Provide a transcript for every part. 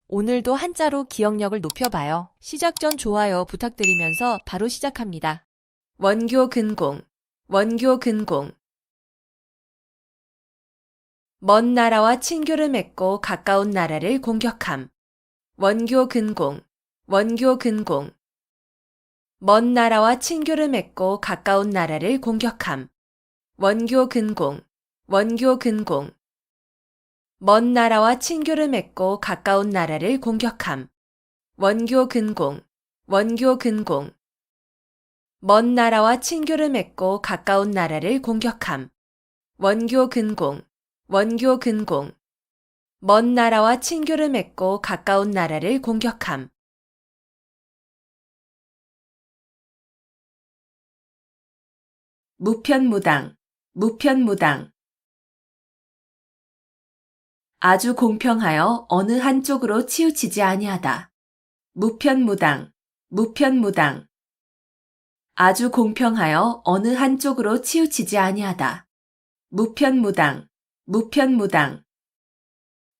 오늘도 한자로 기억력을 높여봐요. 시작 전 좋아요 부탁드리면서 바로 시작합니다. 원교 근공, 원교 근공. 먼 나라와 친교를 맺고 가까운 나라를 공격함. 원교 근공, 원교 근공. 먼 나라와 친교를 맺고 가까운 나라를 공격함. 원교 근공, 원교 근공. 먼 나라와 친교를 맺고 가까운 나라를 공격함. 원교 근공, 원교 근공. 먼 나라와 친교를 맺고 가까운 나라를 공격함. 원교 근공, 원교 근공. 먼 나라와 친교를 맺고 가까운 나라를 공격함. 무편무당, 무편무당. 아주 공평하여 어느 한쪽으로 치우치지 아니하다. 무편무당, 무편무당. 아주 공평하여 어느 한쪽으로 치우치지 아니하다. 무편무당, 무편무당.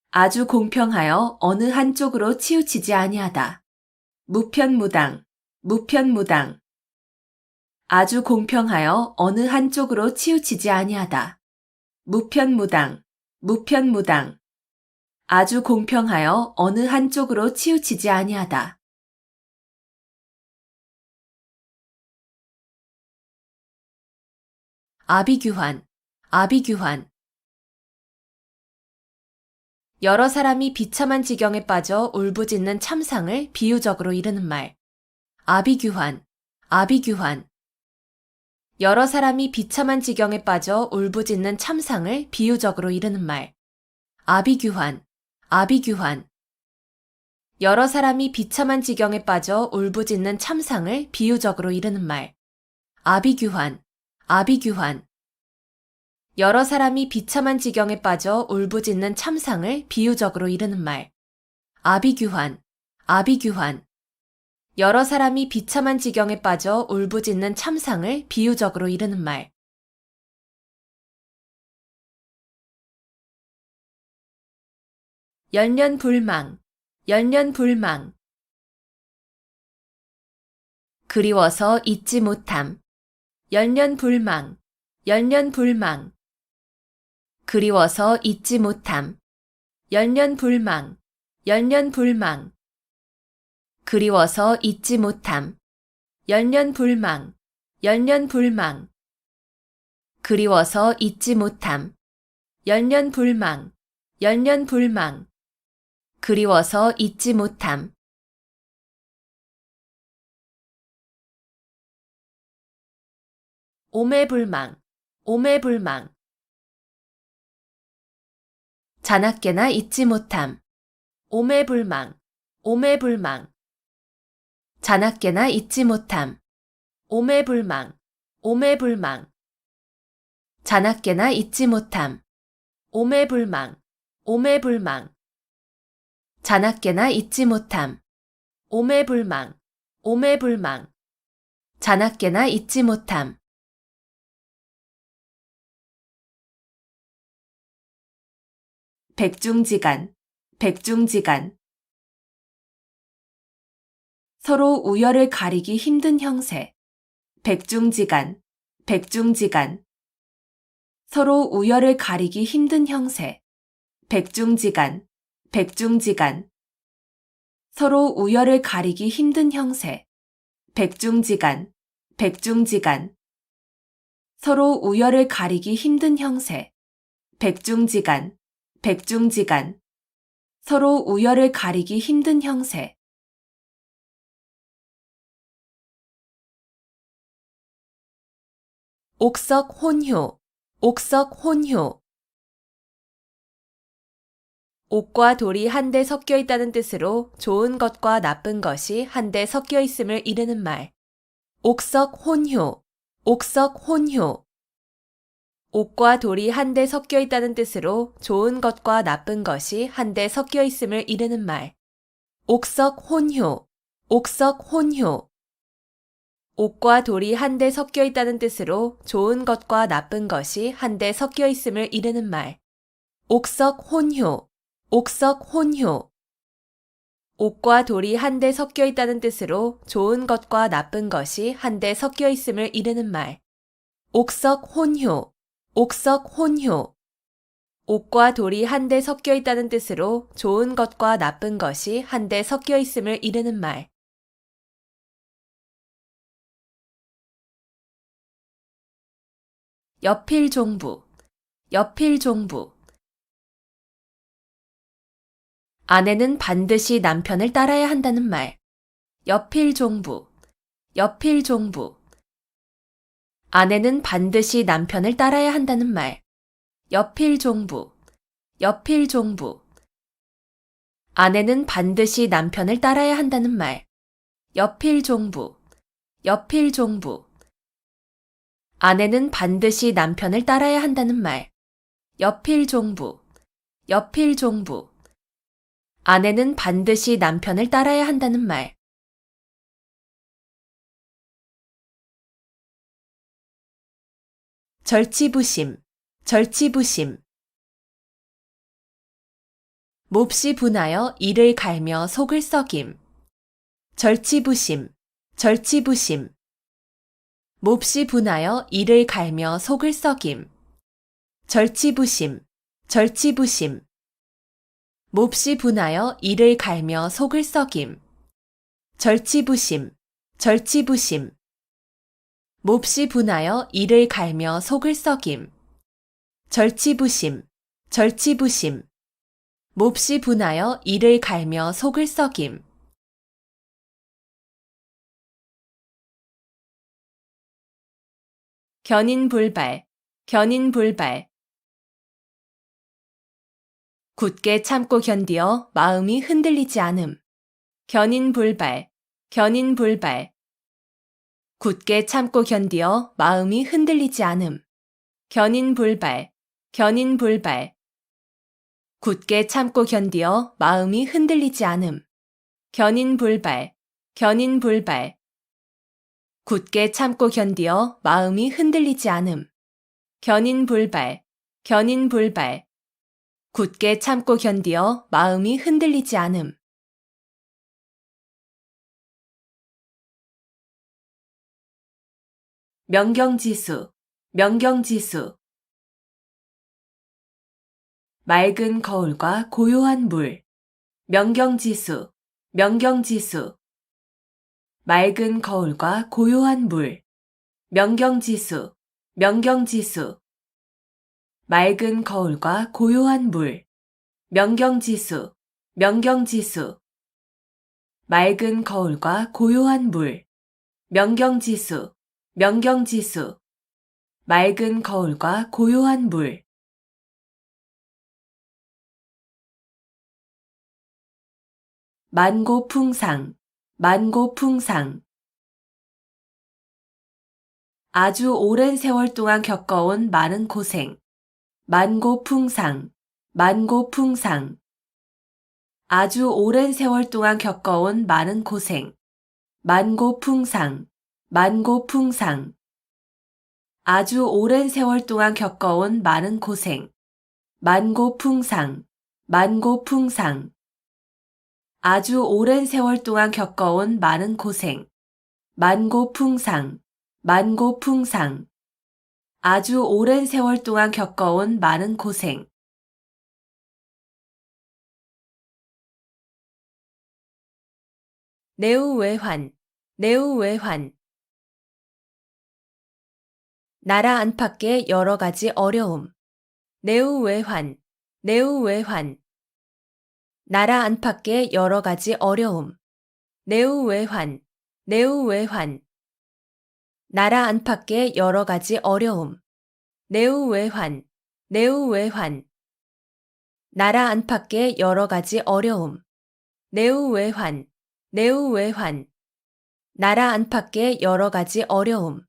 아주 공평하여 어느 한쪽으로 치우치지 아니하다. 무편무당, 무편무당. 아주 공평하여 어느 한쪽으로 치우치지 아니하다. 무편무당, 무편무당. 아주 공평하여 어느 한쪽으로 치우치지 아니하다. 아비규환, 아비규환. 여러 사람이 비참한 지경에 빠져 울부짖는 참상을 비유적으로 이르는 말. 아비규환, 아비규환. 여러 사람이 비참한 지경에 빠져 울부짖는 참상을 비유적으로 이르는 말. 아비규환, 아비규환. 여러 사람이 비참한 지경에 빠져 울부짖는 참상을 비유적으로 이르는 말. 아비규환, 아비규환. 여러 사람이 비참한 지경에 빠져 울부짖는 참상을 비유적으로 이르는 말. 아비규환, 아비규환. 여러 사람이 비참한 지경에 빠져 울부짖는 참상을 비유적으로 이르는 말. 열년불망, 열년불망. 그리워서 잊지 못함. 열년불망, 열년불망. 그리워서 잊지 못함. 열년불망, 열년불망. 그리워서 잊지 못함. 열년불망, 열년불망. 그리워서 잊지 못함. 열년불망, 열년불망. 그리워서 잊지 못함. 오매불망, 오매불망. 자나깨나 잊지 못함. 오매불망, 오매불망. 자나깨나 잊지 못함. 오매불망, 오매불망. 자나깨나 잊지 못함. 오매불망, 오매불망. 자나깨나 잊지 못함. 오매불망, 오매불망. 자나깨나 잊지 못함. 백중지간, 백중지간. 서로 우열을 가리기 힘든 형세. 백중지간, 백중지간. 서로 우열을 가리기 힘든 형세. 백중지간, 백중지간. 서로 우열을 가리기 힘든 형세. 백중지간, 백중지간. 서로 우열을 가리기 힘든 형세. 백중지간, 백중지간. 서로 우열을 가리기 힘든 형세. 옥석혼효, 옥석혼효. 옥과 돌이 한데 섞여 있다는 뜻으로 좋은 것과 나쁜 것이 한데 섞여 있음을 이르는 말. 옥석혼효, 옥석혼효. 옥과 돌이 한데 섞여 있다는 뜻으로 좋은 것과 나쁜 것이 한데 섞여 있음을 이르는 말. 옥석혼효, 옥석혼효. 옥과 돌이 한데 섞여 있다는 뜻으로 좋은 것과 나쁜 것이 한데 섞여 있음을 이르는 말. 옥석혼효, 옥석혼효. 옥과 돌이 한데 섞여 있다는 뜻으로 좋은 것과 나쁜 것이 한데 섞여 있음을 이르는 말. 옥석혼효, 옥석혼효. 옥과 돌이 한데 섞여 있다는 뜻으로 좋은 것과 나쁜 것이 한데 섞여 있음을 이르는 말. 여필종부, 여필종부. 아내는 반드시 남편을 따라야 한다는 말. 여필종부, 여필종부. 아내는 반드시 남편을 따라야 한다는 말. 여필종부, 여필종부. 아내는 반드시 남편을 따라야 한다는 말. 여필종부, 여필종부. 아내는 반드시 남편을 따라야 한다는 말. 여필종부, 여필종부. 아내는 반드시 남편을 따라야 한다는 말. 절치부심, 절치부심. 몹시 분하여 이를 갈며 속을 썩임. 절치부심, 절치부심. 몹시 분하여 이를 갈며 속을 썩임. 절치부심, 절치부심. 몹시 분하여 이를 갈며 속을 썩임. 절치부심, 절치부심. 몹시 분하여 이를 갈며 속을 썩임. 절치부심, 절치부심. 몹시 분하여 이를 갈며 속을 썩임. 견인불발, 견인불발. 굳게 참고 견디어 마음이 흔들리지 않음. 견인불발, 견인불발. 굳게 참고 견디어 마음이 흔들리지 않음. 견인불발, 견인불발. 굳게 참고 견디어 마음이 흔들리지 않음. 견인불발, 견인불발. 굳게 참고 견디어 마음이 흔들리지 않음. 견인불발, 견인불발. 굳게 참고 견디어 마음이 흔들리지 않음. 명경지수, 명경지수. 맑은 거울과 고요한 물. 명경지수, 명경지수. 맑은 거울과 고요한 물. 명경지수, 명경지수. 맑은 거울과 고요한 물. 명경지수, 명경지수. 맑은 거울과 고요한 물. 명경지수, 명경지수. 맑은 거울과 고요한 물. 만고풍상, 만고풍상. 아주 오랜 세월 동안 겪어온 많은 고생. 만고풍상, 만고풍상. 아주 오랜 세월 동안 겪어온 많은 고생. 만고풍상, 만고풍상. 아주 오랜 세월 동안 겪어온 많은 고생. 만고풍상, 만고풍상. 아주 오랜 세월 동안 겪어온 많은 고생. 만고풍상, 만고풍상. 아주 오랜 세월 동안 겪어온 많은 고생. 내우외환, 내우외환. 나라 안팎의 여러 가지 어려움. 내우외환, 내우외환. 나라 안팎의 여러 가지 어려움. 내우외환, 내우외환. 나라 안팎의 여러 가지 어려움. 내우외환, 내우외환. 나라 안팎의 여러 가지 어려움. 내우외환, 내우외환. 나라 안팎의 여러 가지 어려움.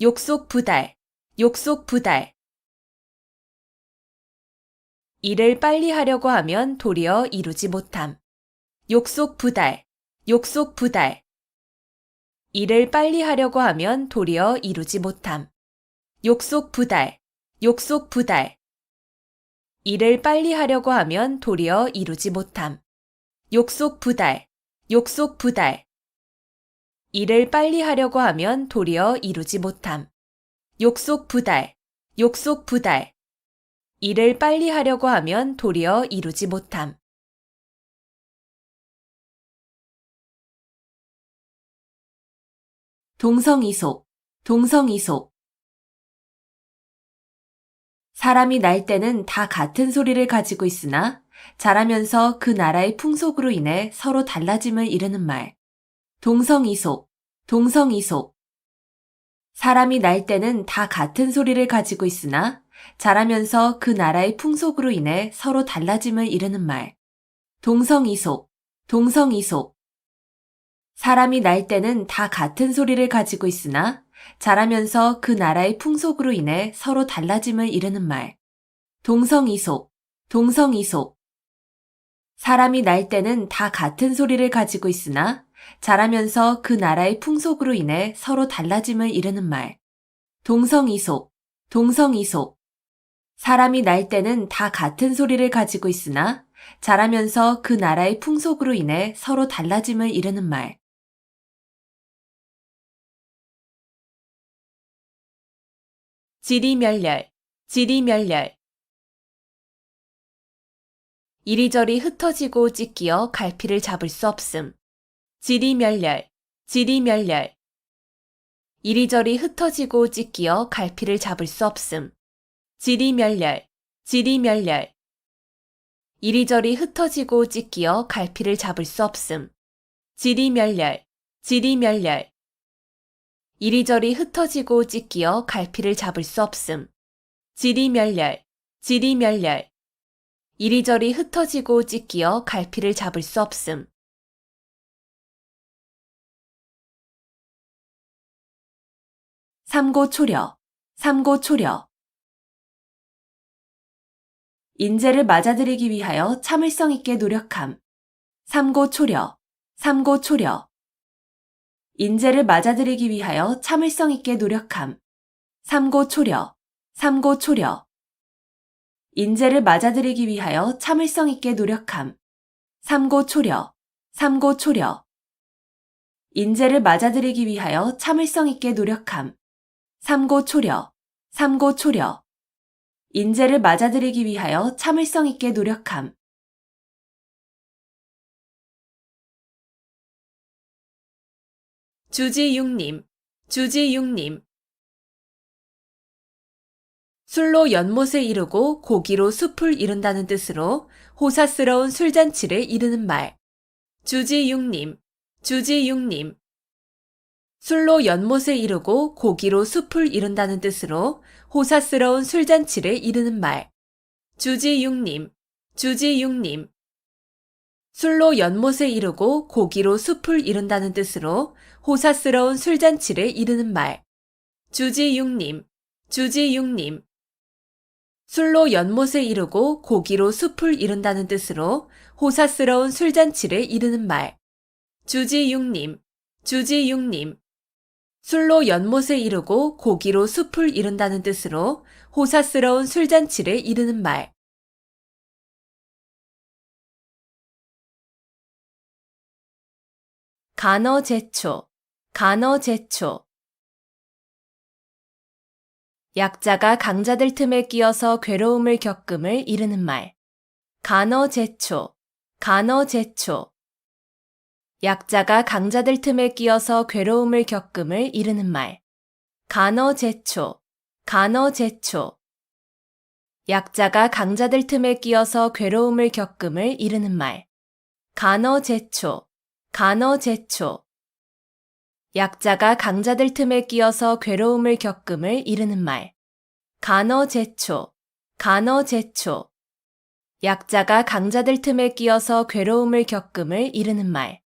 욕속부달, 욕속부달. 일을 빨리 하려고 하면 도리어 이루지 못함. 욕속부달, 욕속부달. 일을 빨리 하려고 하면 도리어 이루지 못함. 욕속부달, 욕속부달. 일을 빨리 하려고 하면 도리어 이루지 못함. 욕속부달, 욕속부달. 일을 빨리 하려고 하면 도리어 이루지 못함. 욕속부달, 욕속부달. 일을 빨리 하려고 하면 도리어 이루지 못함. 동성이속, 동성이속. 사람이 날 때는 다 같은 소리를 가지고 있으나 자라면서 그 나라의 풍속으로 인해 서로 달라짐을 이르는 말. 동성이속, 동성이속. 사람이 날 때는 다 같은 소리를 가지고 있으나 자라면서 그 나라의 풍속으로 인해 서로 달라짐을 이르는 말. 동성이속, 동성이속. 사람이 날 때는 다 같은 소리를 가지고 있으나 자라면서 그 나라의 풍속으로 인해 서로 달라짐을 이르는 말. 동성이속, 동성이속. 사람이 날 때는 다 같은 소리를 가지고 있으나 자라면서 그 나라의 풍속으로 인해 서로 달라짐을 이르는 말. 동성이속, 동성이속. 사람이 날 때는 다 같은 소리를 가지고 있으나 자라면서 그 나라의 풍속으로 인해 서로 달라짐을 이르는 말. 지리멸렬, 지리멸렬. 이리저리 흩어지고 찢기어 갈피를 잡을 수 없음. 지리멸렬, 지리멸렬. 이리저리 흩어지고 찢기어 갈피를 잡을 수 없음. 지리멸렬, 지리멸렬. 이리저리 흩어지고 찢기어 갈피를 잡을 수 없음. 지리멸렬, 지리멸렬. 이리저리 흩어지고 찢기어 갈피를 잡을 수 없음. 지리멸렬, 지리멸렬. 이리저리 흩어지고 찢기어 갈피를 잡을 수 없음. 삼고초려, 삼고초려. 인재를 맞아들이기 위하여 참을성 있게 노력함. 삼고초려, 삼고초려. 인재를 맞아들이기 위하여 참을성 있게 노력함. 삼고초려, 삼고초려. 인재를 맞아들이기 위하여 참을성 있게 노력함. 삼고초려, 삼고초려. 인재를 맞아들이기 위하여 참을성 있게 노력함. 삼고초려, 삼고초려. 인재를 맞아들이기 위하여 참을성 있게 노력함. 주지육님, 주지육님. 술로 연못을 이루고 고기로 숲을 이룬다는 뜻으로 호사스러운 술잔치를 이르는 말. 주지육님, 주지육님. 술로 연못을 이루고 고기로 숲을 이룬다는 뜻으로 호사스러운 술잔치를 이르는 말. 주지육님, 주지육님. 술로 연못을 이루고 고기로 숲을 이룬다는 뜻으로 호사스러운 술잔치를 이르는 말. 주지육님, 주지육님. 술로 연못을 이루고 고기로 숲을 이룬다는 뜻으로 호사스러운 술잔치를 이르는 말. 주지육님, 주지육님. 술로 연못을 이루고 고기로 숲을 이룬다는 뜻으로 호사스러운 술잔치를 이르는 말. 간어제초, 간어제초. 약자가 강자들 틈에 끼어서 괴로움을 겪음을 이르는 말. 간어제초, 간어제초. 약자가 강자들 틈에 끼어서 괴로움을 겪음을 이르는 말. 간어제초, 간어제초. 약자가 강자들 틈에 끼어서 괴로움을 겪음을 이르는 말. 간어제초, 간어제초. 약자가 강자들 틈에 끼어서 괴로움을 겪음을 이르는 말. 간어제초, 간어제초. 약자가 강자들 틈에 끼어서 괴로움을 겪음을 이르는 말.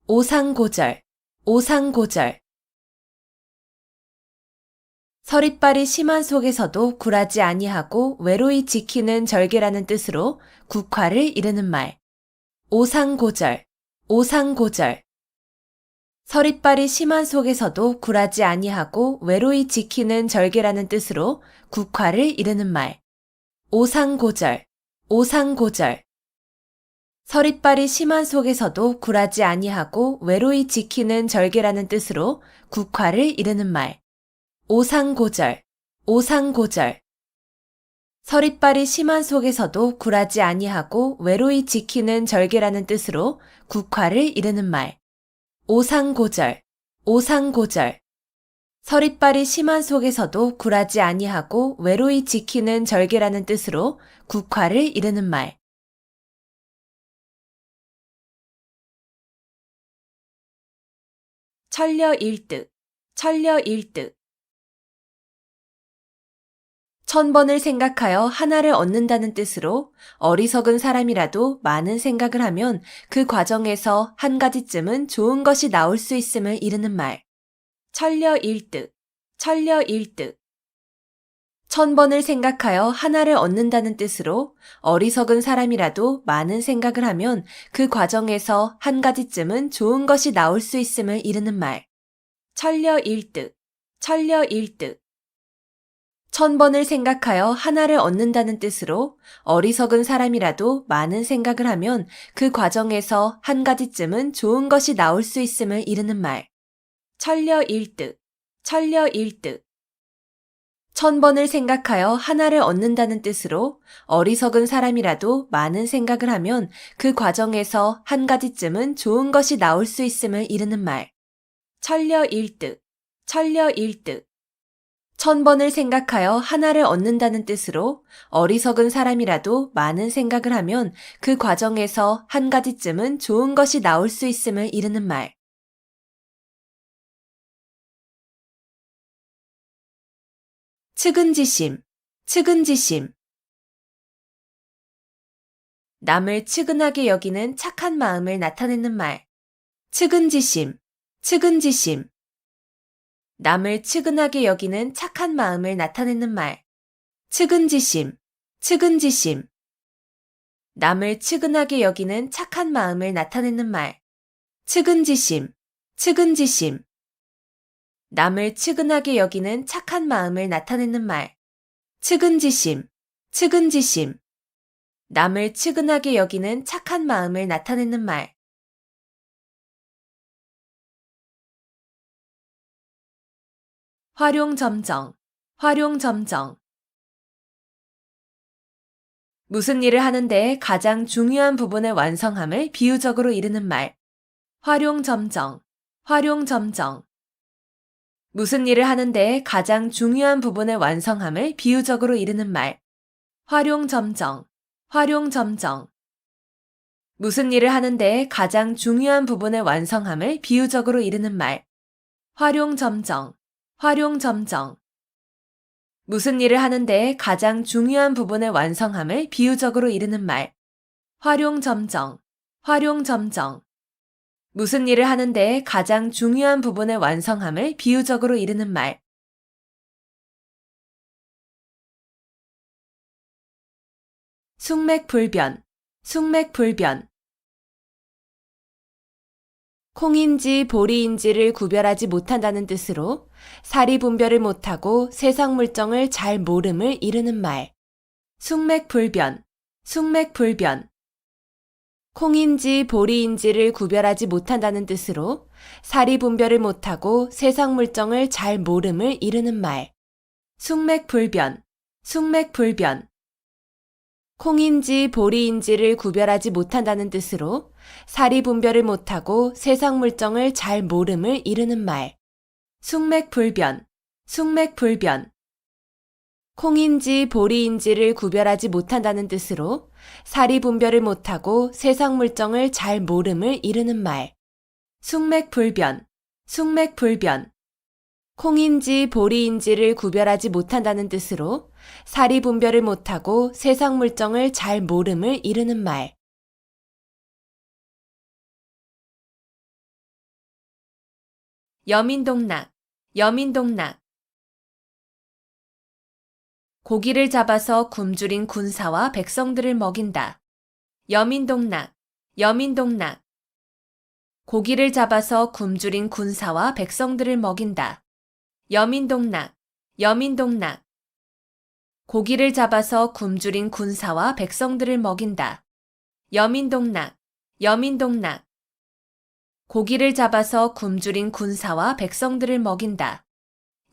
오상고절, 오상고절. 서릿발이 심한 속에서도 굴하지 아니하고 외로이 지키는 절개라는 뜻으로 국화를 이르는 말. 오상고절, 오상고절. 서릿발이 심한 속에서도 굴하지 아니하고 외로이 지키는 절개라는 뜻으로 국화를 이르는 말. 오상고절, 오상고절. 서릿발이 심한 속에서도 굴하지 아니하고 외로이 지키는 절개라는 뜻으로 국화를 이르는 말. 오상고절, 오상고절. 서릿발이 심한 속에서도 굴하지 아니하고 외로이 지키는 절개라는 뜻으로 국화를 이르는 말. 오상고절, 오상고절. 서릿발이 심한 속에서도 굴하지 아니하고 외로이 지키는 절개라는 뜻으로 국화를 이르는 말. 천려일득, 천려일득. 1000번을 생각하여 하나를 얻는다는 뜻으로 어리석은 사람이라도 많은 생각을 하면 그 과정에서 한 가지쯤은 좋은 것이 나올 수 있음을 이르는 말. 천려일득, 천려일득. 1000번을 생각하여 하나를 얻는다는 뜻으로 어리석은 사람이라도 많은 생각을 하면 그 과정에서 한 가지쯤은 좋은 것이 나올 수 있음을 이르는 말. 천려일득, 천려일득. 1000번을 생각하여 하나를 얻는다는 뜻으로 어리석은 사람이라도 많은 생각을 하면 그 과정에서 한 가지쯤은 좋은 것이 나올 수 있음을 이르는 말. 천려일득, 천려일득. 1000번을 생각하여 하나를 얻는다는 뜻으로 어리석은 사람이라도 많은 생각을 하면 그 과정에서 한 가지쯤은 좋은 것이 나올 수 있음을 이르는 말. 천려일득, 천려일득. 1000번을 생각하여 하나를 얻는다는 뜻으로 어리석은 사람이라도 많은 생각을 하면 그 과정에서 한 가지쯤은 좋은 것이 나올 수 있음을 이르는 말. 측은지심, 측은지심. 남을 측은하게 여기는 착한 마음을 나타내는 말. 측은지심, 측은지심. 남을 측은하게 여기는 착한 마음을 나타내는 말. 측은지심, 측은지심. 남을 측은하게 여기는 착한 마음을 나타내는 말. 측은지심, 측은지심. 남을 측은하게 여기는 착한 마음을 나타내는 말. 측은지심, 측은지심. 남을 측은하게 여기는 착한 마음을 나타내는 말. 활용점정, 활용점정. 무슨 일을 하는데 가장 중요한 부분의 완성함을 비유적으로 이르는 말. 활용점정, 활용점정. 무슨 일을 하는데 가장 중요한 부분의 완성함을 비유적으로 이르는 말. 활용점정, 활용점정. 무슨 일을 하는데 가장 중요한 부분의 완성함을 비유적으로 이르는 말. 활용점정, 활용점정. 무슨 일을 하는데 가장 중요한 부분의 완성함을 비유적으로 이르는 말. 활용점정, 활용점정. 무슨 일을 하는데 가장 중요한 부분의 완성함을 비유적으로 이르는 말. 숙맥불변, 숙맥불변. 콩인지 보리인지를 구별하지 못한다는 뜻으로 사리분별을 못하고 세상 물정을 잘 모름을 이르는 말. 숙맥불변, 숙맥불변. 콩인지 보리인지를 구별하지 못한다는 뜻으로 사리분별을 못하고 세상 물정을 잘 모름을 이르는 말. 숙맥불변, 숙맥불변. 콩인지 보리인지를 구별하지 못한다는 뜻으로 사리분별을 못하고 세상 물정을 잘 모름을 이르는 말. 숙맥불변, 숙맥불변. 콩인지 보리인지를 구별하지 못한다는 뜻으로 사리분별을 못하고 세상 물정을 잘 모름을 이르는 말. 숙맥불변, 숙맥불변. 콩인지 보리인지를 구별하지 못한다는 뜻으로 사리분별을 못하고 세상 물정을 잘 모름을 이르는 말. 여민동락, 여민동락. 고기를 잡아서 굶주린 군사와 백성들을 먹인다. 여민동락, 여민동락. 고기를 잡아서 굶주린 군사와 백성들을 먹인다. 여민동락, 여민동락. 고기를 잡아서 굶주린 군사와 백성들을 먹인다. 여민동락, 여민동락. 고기를 잡아서 굶주린 군사와 백성들을 먹인다.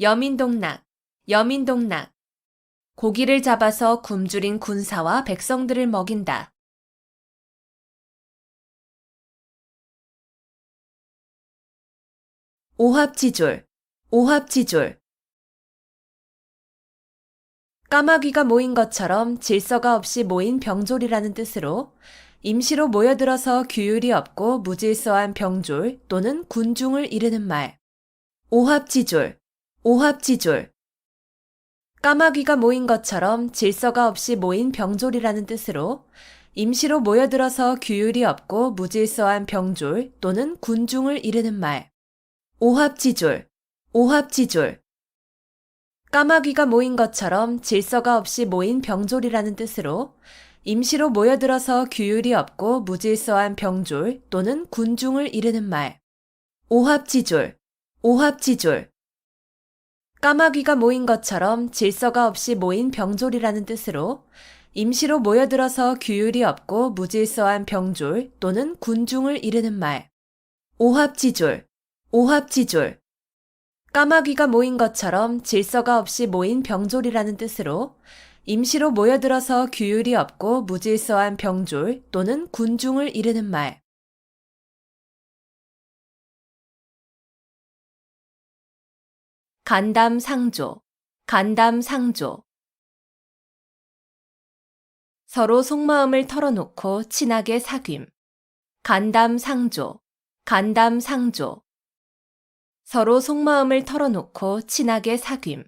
여민동락, 여민동락. 고기를 잡아서 굶주린 군사와 백성들을 먹인다. 오합지졸, 오합지졸. 까마귀가 모인 것처럼 질서가 없이 모인 병졸이라는 뜻으로 임시로 모여들어서 규율이 없고 무질서한 병졸 또는 군중을 이르는 말. 오합지졸, 오합지졸. 까마귀가 모인 것처럼 질서가 없이 모인 병졸이라는 뜻으로 임시로 모여들어서 규율이 없고 무질서한 병졸 또는 군중을 이르는 말. 오합지졸, 오합지졸. 까마귀가 모인 것처럼 질서가 없이 모인 병졸이라는 뜻으로 임시로 모여들어서 규율이 없고 무질서한 병졸 또는 군중을 이르는 말. 오합지졸, 오합지졸. 까마귀가 모인 것처럼 질서가 없이 모인 병졸이라는 뜻으로 임시로 모여들어서 규율이 없고 무질서한 병졸 또는 군중을 이르는 말. 오합지졸, 오합지졸. 까마귀가 모인 것처럼 질서가 없이 모인 병졸이라는 뜻으로 임시로 모여들어서 규율이 없고 무질서한 병졸 또는 군중을 이르는 말. 간담상조, 간담상조. 서로 속마음을 털어놓고 친하게 사귐. 간담상조, 간담상조. 서로 속마음을 털어놓고 친하게 사귐.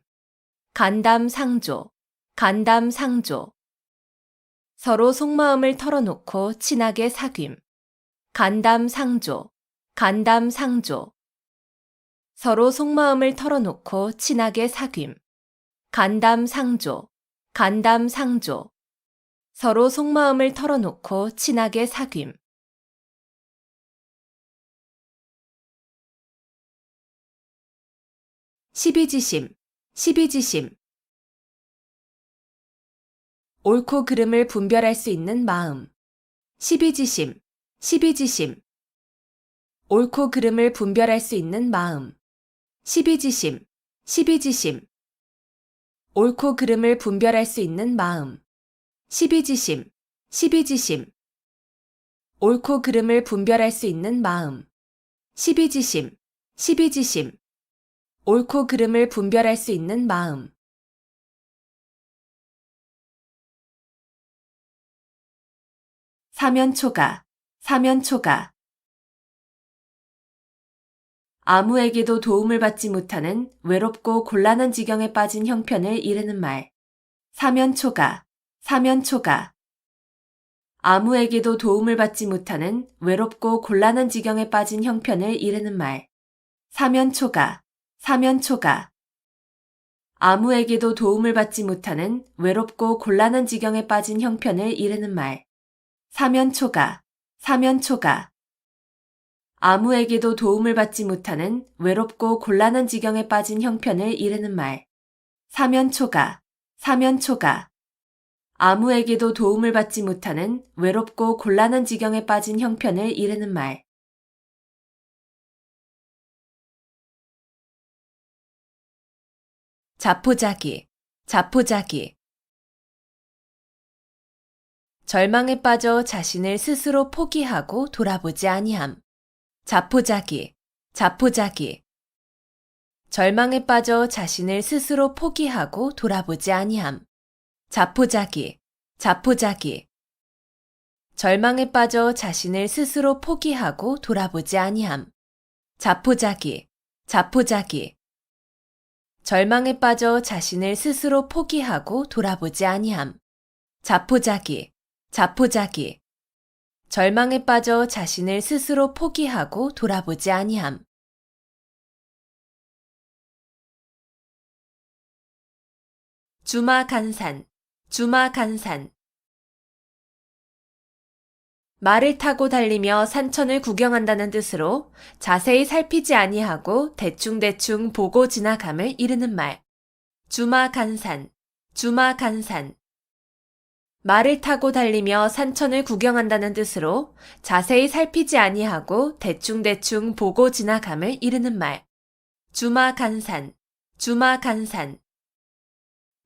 간담상조, 간담상조. 서로 속마음을 털어놓고 친하게 사귐. 간담상조, 간담상조. 서로 속마음을 털어놓고 친하게 사귐. 간담상조, 간담상조. 서로 속마음을 털어놓고 친하게 사귐. 시비지심, 시비지심. 옳고 그름을 분별할 수 있는 마음. 시비지심, 시비지심. 옳고 그름을 분별할 수 있는 마음. 시비지심, 시비지심. 옳고 그름을 분별할 수 있는 마음. 시비지심, 시비지심. 옳고 그름을 분별할 수 있는 마음. 시비지심, 시비지심. 옳고 그름을 분별할 수 있는 마음. 사면초가, 사면초가. 아무에게도 도움을 받지 못하는 외롭고 곤란한 지경에 빠진 형편을 이르는 말. 사면초가, 사면초가. 아무에게도 도움을 받지 못하는 외롭고 곤란한 지경에 빠진 형편을 이르는 말. 사면초가, 사면초가. 아무에게도 도움을 받지 못하는 외롭고 곤란한 지경에 빠진 형편을 이르는 말. 사면초가, 사면초가. 아무에게도 도움을 받지 못하는 외롭고 곤란한 지경에 빠진 형편을 이르는 말. 사면초가, 사면초가. 아무에게도 도움을 받지 못하는 외롭고 곤란한 지경에 빠진 형편을 이르는 말. 자포자기, 자포자기. 절망에 빠져 자신을 스스로 포기하고 돌아보지 아니함. 자포자기, 자포자기. 절망에 빠져 자신을 스스로 포기하고 돌아보지 아니함. 자포자기, 자포자기. 절망에 빠져 자신을 스스로 포기하고 돌아보지 아니함. 자포자기, 자포자기. 절망에 빠져 자신을 스스로 포기하고 돌아보지 아니함. 자포자기, 자포자기. 절망에 빠져 자신을 스스로 포기하고 돌아보지 아니함. 주마간산, 주마간산. 말을 타고 달리며 산천을 구경한다는 뜻으로 자세히 살피지 아니하고 대충대충 보고 지나감을 이르는 말. 주마간산, 주마간산. 말을 타고 달리며 산천을 구경한다는 뜻으로 자세히 살피지 아니하고 대충대충 보고 지나감을 이르는 말. 주마간산, 주마간산.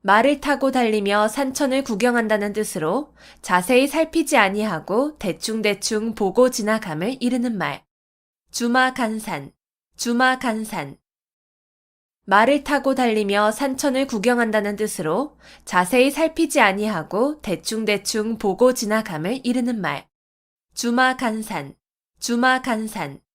말을 타고 달리며 산천을 구경한다는 뜻으로 자세히 살피지 아니하고 대충대충 보고 지나감을 이르는 말. 주마간산, 주마간산. 말을 타고 달리며 산천을 구경한다는 뜻으로 자세히 살피지 아니하고 대충대충 보고 지나감을 이르는 말. 주마간산, 주마간산.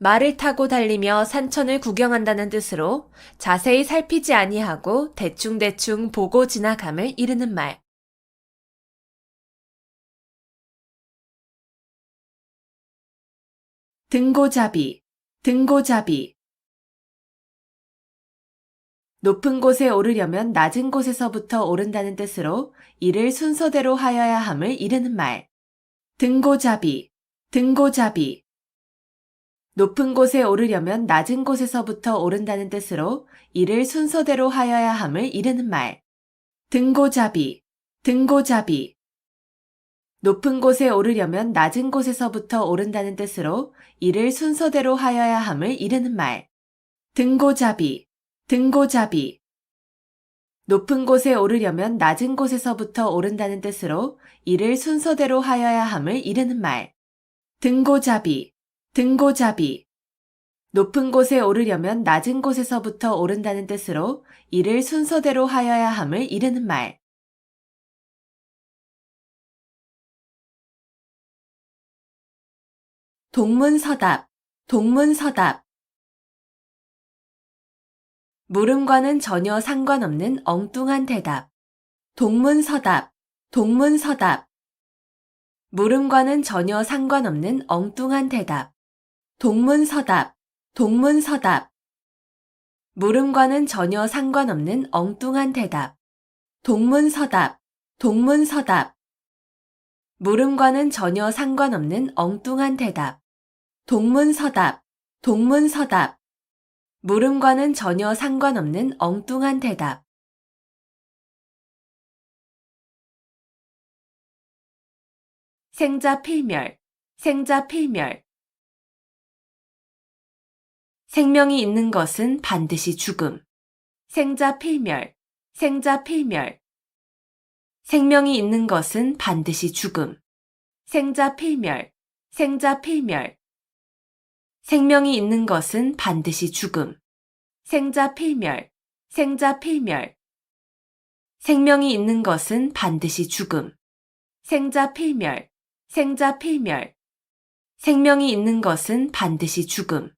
말을 타고 달리며 산천을 구경한다는 뜻으로 자세히 살피지 아니하고 대충대충 보고 지나감을 이르는 말. 등고잡이, 등고잡이. 높은 곳에 오르려면 낮은 곳에서부터 오른다는 뜻으로 이를 순서대로 하여야 함을 이르는 말. 등고잡이, 등고잡이. 높은 곳에 오르려면 낮은 곳에서부터 오른다는 뜻으로 이를 순서대로 하여야 함을 이르는 말. 등고잡이, 등고잡이. 높은 곳에 오르려면 낮은 곳에서부터 오른다는 뜻으로 이를 순서대로 하여야 함을 이르는 말. 등고잡이, 등고잡이. 높은 곳에 오르려면 낮은 곳에서부터 오른다는 뜻으로 이를 순서대로 하여야 함을 이르는 말. 등고잡이, 등고잡이. 높은 곳에 오르려면 낮은 곳에서부터 오른다는 뜻으로 이를 순서대로 하여야 함을 이르는 말. 동문서답, 동문서답. 물음과는 전혀 상관없는 엉뚱한 대답. 동문서답, 동문서답. 물음과는 전혀 상관없는 엉뚱한 대답. 동문서답, 동문서답. 물음과는 전혀 상관없는 엉뚱한 대답. 동문서답, 동문서답. 물음과는 전혀 상관없는 엉뚱한 대답. 동문서답, 동문서답. 물음과는 전혀 상관없는 엉뚱한 대답. 생자필멸, 생자필멸. 생명이 있는 것은 반드시 죽음. 생자필멸, 생자필멸. 생명이 있는 것은 반드시 죽음. 생자필멸, 생자필멸. 생명이 있는 것은 반드시 죽음. 생자필멸, 생자필멸. 생명이 있는 것은 반드시 죽음. 생자필멸, 생자필멸. 생명이 있는 것은 반드시 죽음.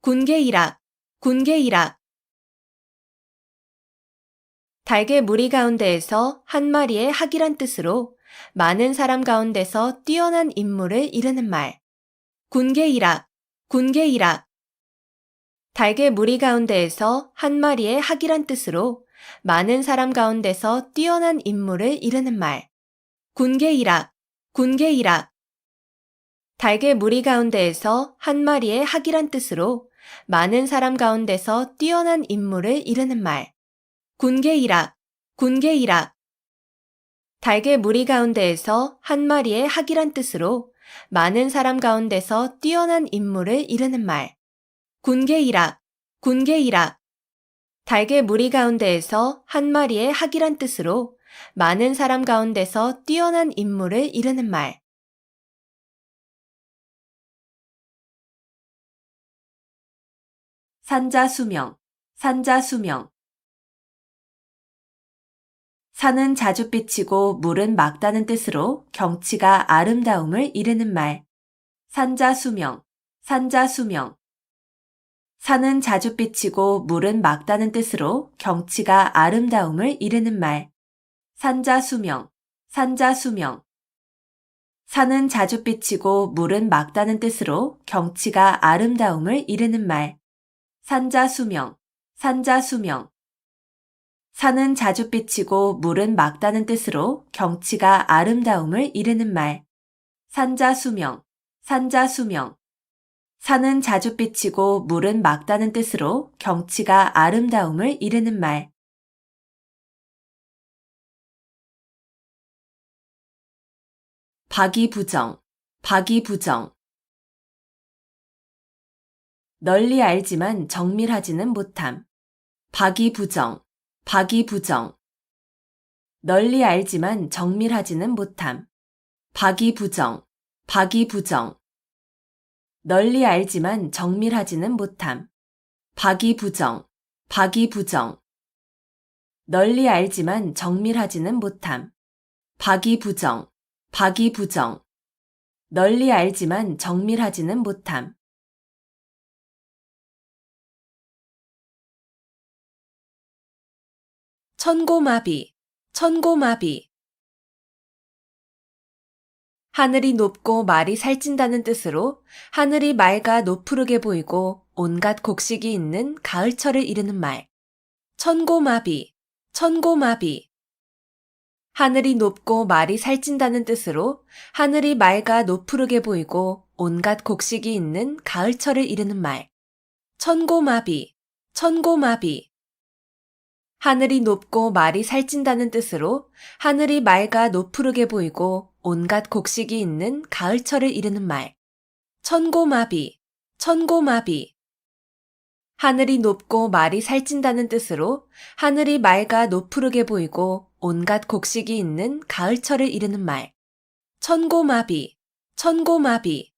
군계일학, 군계일학. 달개 무리 가운데에서 한 마리의 학이란 뜻으로 많은 사람 가운데서 뛰어난 인물을 이르는 말. 군계일학, 군계일학. 달개 무리 가운데에서 한 마리의 학이란 뜻으로 많은 사람 가운데서 뛰어난 인물을 이르는 말. 군계일학, 군계일학. 달개 무리 가운데에서 한 마리의 학이란 뜻으로 많은 사람 가운데서 뛰어난 인물을 이르는 말. 군계일학, 군계일학. 달개 무리 가운데에서 한 마리의 학이란 뜻으로 많은 사람 가운데서 뛰어난 인물을 이르는 말. 군계일학, 군계일학. 달개 무리 가운데에서 한 마리의 학이란 뜻으로 많은 사람 가운데서 뛰어난 인물을 이르는 말. 산자수명, 산자수명. 산은 자주 삐치고 물은 맑다는 뜻으로 경치가 아름다움을 이르는 말. 산자수명, 산자수명. 산은 자주 삐치고 물은 맑다는 뜻으로 경치가 아름다움을 이르는 말. 산자수명, 산자수명. 산은 자주 삐치고 물은 맑다는 뜻으로 경치가 아름다움을 이르는 말. 산자수명, 산자수명. 산은 자주 삐치고 물은 맑다는 뜻으로 경치가 아름다움을 이르는 말. 산자수명, 산자수명. 산은 자주 삐치고 물은 맑다는 뜻으로 경치가 아름다움을 이르는 말. 박이부정, 박이부정. 널리 알지만 정밀하지는 못함. 박이부정, 박이부정. 널리 알지만 정밀하지는 못함. 박이부정, 박이부정. 널리 알지만 정밀하지는 못함. 박이부정, 박이부정. 널리 알지만 정밀하지는 못함. 박이부정, 박이부정. 널리 알지만 정밀하지는 못함. 천고마비, 천고마비. 하늘이 높고 말이 살찐다는 뜻으로 하늘이 맑아 노푸르게 보이고 온갖 곡식이 있는 가을철을 이르는 말. 천고마비, 천고마비. 하늘이 높고 말이 살찐다는 뜻으로 하늘이 맑아 노푸르게 보이고 온갖 곡식이 있는 가을철을 이르는 말. 천고마비, 천고마비. 하늘이 높고 말이 살찐다는 뜻으로 하늘이 맑아 노푸르게 보이고 온갖 곡식이 있는 가을철을 이르는 말. 천고마비, 천고마비. 하늘이 높고 말이 살찐다는 뜻으로 하늘이 맑아 노푸르게 보이고 온갖 곡식이 있는 가을철을 이르는 말. 천고마비, 천고마비.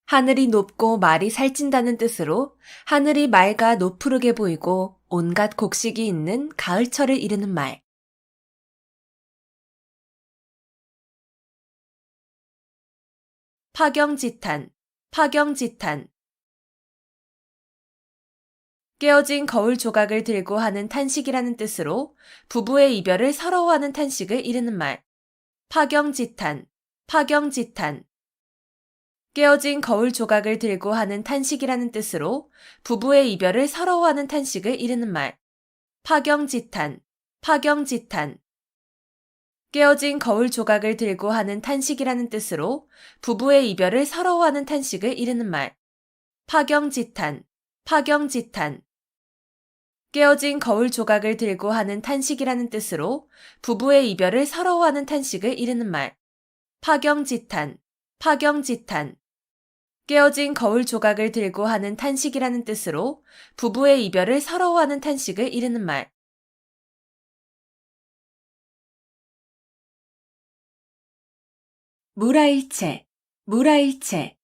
하늘이 높고 말이 살찐다는 뜻으로 하늘이 맑아 노푸르게 보이고 온갖 곡식이 있는 가을철을 이르는 말. 파경지탄, 파경지탄. 깨어진 거울 조각을 들고 하는 탄식이라는 뜻으로 부부의 이별을 서러워하는 탄식을 이르는 말. 파경지탄, 파경지탄. 깨어진 거울 조각을 들고 하는 탄식이라는 뜻으로 부부의 이별을 서러워하는 탄식을 이르는 말. 파경지탄, 파경지탄. 깨어진 거울 조각을 들고 하는 탄식이라는 뜻으로 부부의 이별을 서러워하는 탄식을 이르는 말. 파경지탄, 파경지탄. 깨어진 거울 조각을 들고 하는 탄식이라는 뜻으로 부부의 이별을 서러워하는 탄식을 이르는 말. 파경지탄, 파경지탄. 깨어진 거울 조각을 들고 하는 탄식이라는 뜻으로 부부의 이별을 서러워하는 탄식을 이르는 말. 무라일체, 무라일체.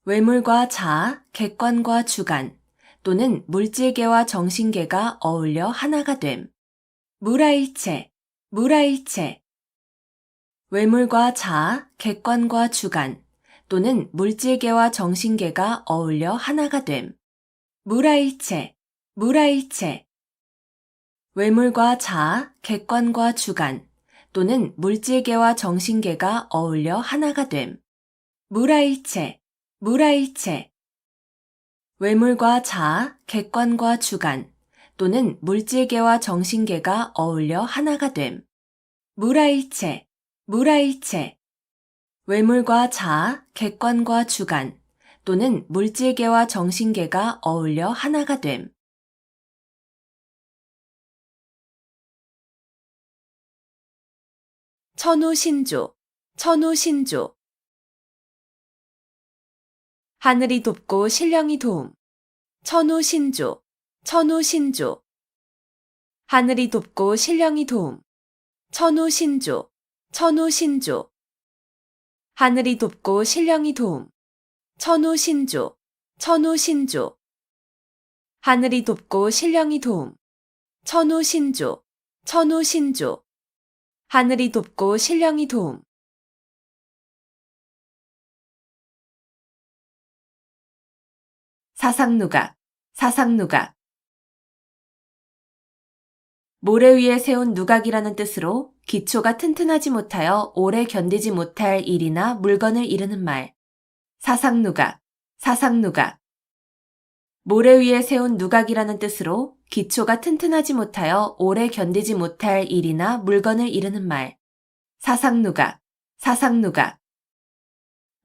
외물과 자아, 객관과 주관 또는 물질계와 정신계가 어울려 하나가 됨. 무라일체, 무라일체. 외물과 자아, 객관과 주관 또는 물질계와 정신계가 어울려 하나가 됨. 무라일체, 무라일체. 외물과 자아, 객관과 주관 또는 물질계와 정신계가 어울려 하나가 됨. 무라일체, 무라일체. 외물과 자아, 객관과 주관 또는 물질계와 정신계가 어울려 하나가 됨. 무라일체, 무라일체. 외물과 자아, 객관과 주관 또는 물질계와 정신계가 어울려 하나가 됨. 천우신조, 천우신조. 하늘이 돕고 신령이 도움. 천우신조, 천우신조. 하늘이 돕고 신령이 도움. 천우신조, 천우신조. 하늘이 돕고 신령이 도움. 천우신조, 천우신조. 하늘이 돕고 신령이 도움. 천우신조, 천우신조. 하늘이 돕고 신령이 도움. 사상누각, 사상누각. 모래 위에 세운 누각이라는 뜻으로 기초가 튼튼하지 못하여 오래 견디지 못할 일이나 물건을 이르는 말. 사상누각, 사상누각. 모래 위에 세운 누각이라는 뜻으로 기초가 튼튼하지 못하여 오래 견디지 못할 일이나 물건을 이르는 말. 사상누각, 사상누각.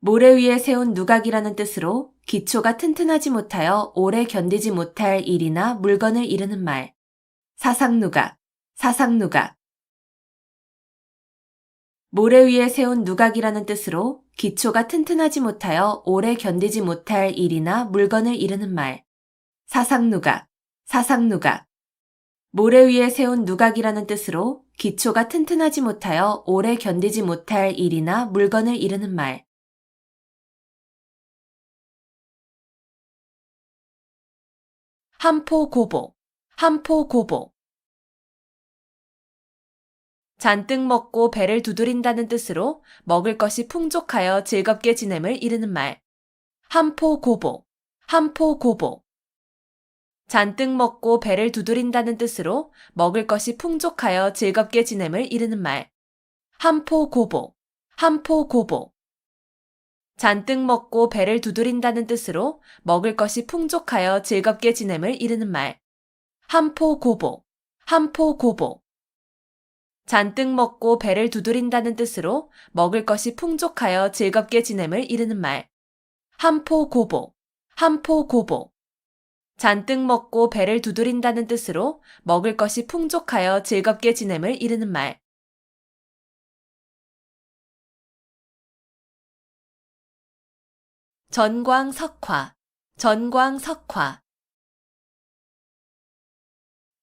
모래 위에 세운 누각이라는 뜻으로 기초가 튼튼하지 못하여 오래 견디지 못할 일이나 물건을 이르는 말. 사상누각, 사상누각. 모래 위에 세운 누각이라는 뜻으로 기초가 튼튼하지 못하여 오래 견디지 못할 일이나 물건을 이르는 말. 사상누각, 사상누각. 모래 위에 세운 누각이라는 뜻으로 기초가 튼튼하지 못하여 오래 견디지 못할 일이나 물건을 이르는 말. 한포고복, 한포고복. 잔뜩 먹고 배를 두드린다는 뜻으로 먹을 것이 풍족하여 즐겁게 지냄을 이르는 말. 한포고복, 한포고복. 잔뜩 먹고 배를 두드린다는 뜻으로 먹을 것이 풍족하여 즐겁게 지냄을 이르는 말. 한포고복, 한포고복. 잔뜩 먹고 배를 두드린다는 뜻으로 먹을 것이 풍족하여 즐겁게 지냄을 이르는 말. 한포고복, 한포고복. 잔뜩 먹고 배를 두드린다는 뜻으로 먹을 것이 풍족하여 즐겁게 지냄을 이르는 말. 한포고복, 한포고복. 잔뜩 먹고 배를 두드린다는 뜻으로 먹을 것이 풍족하여 즐겁게 지냄을 이르는 말. 전광석화, 전광석화.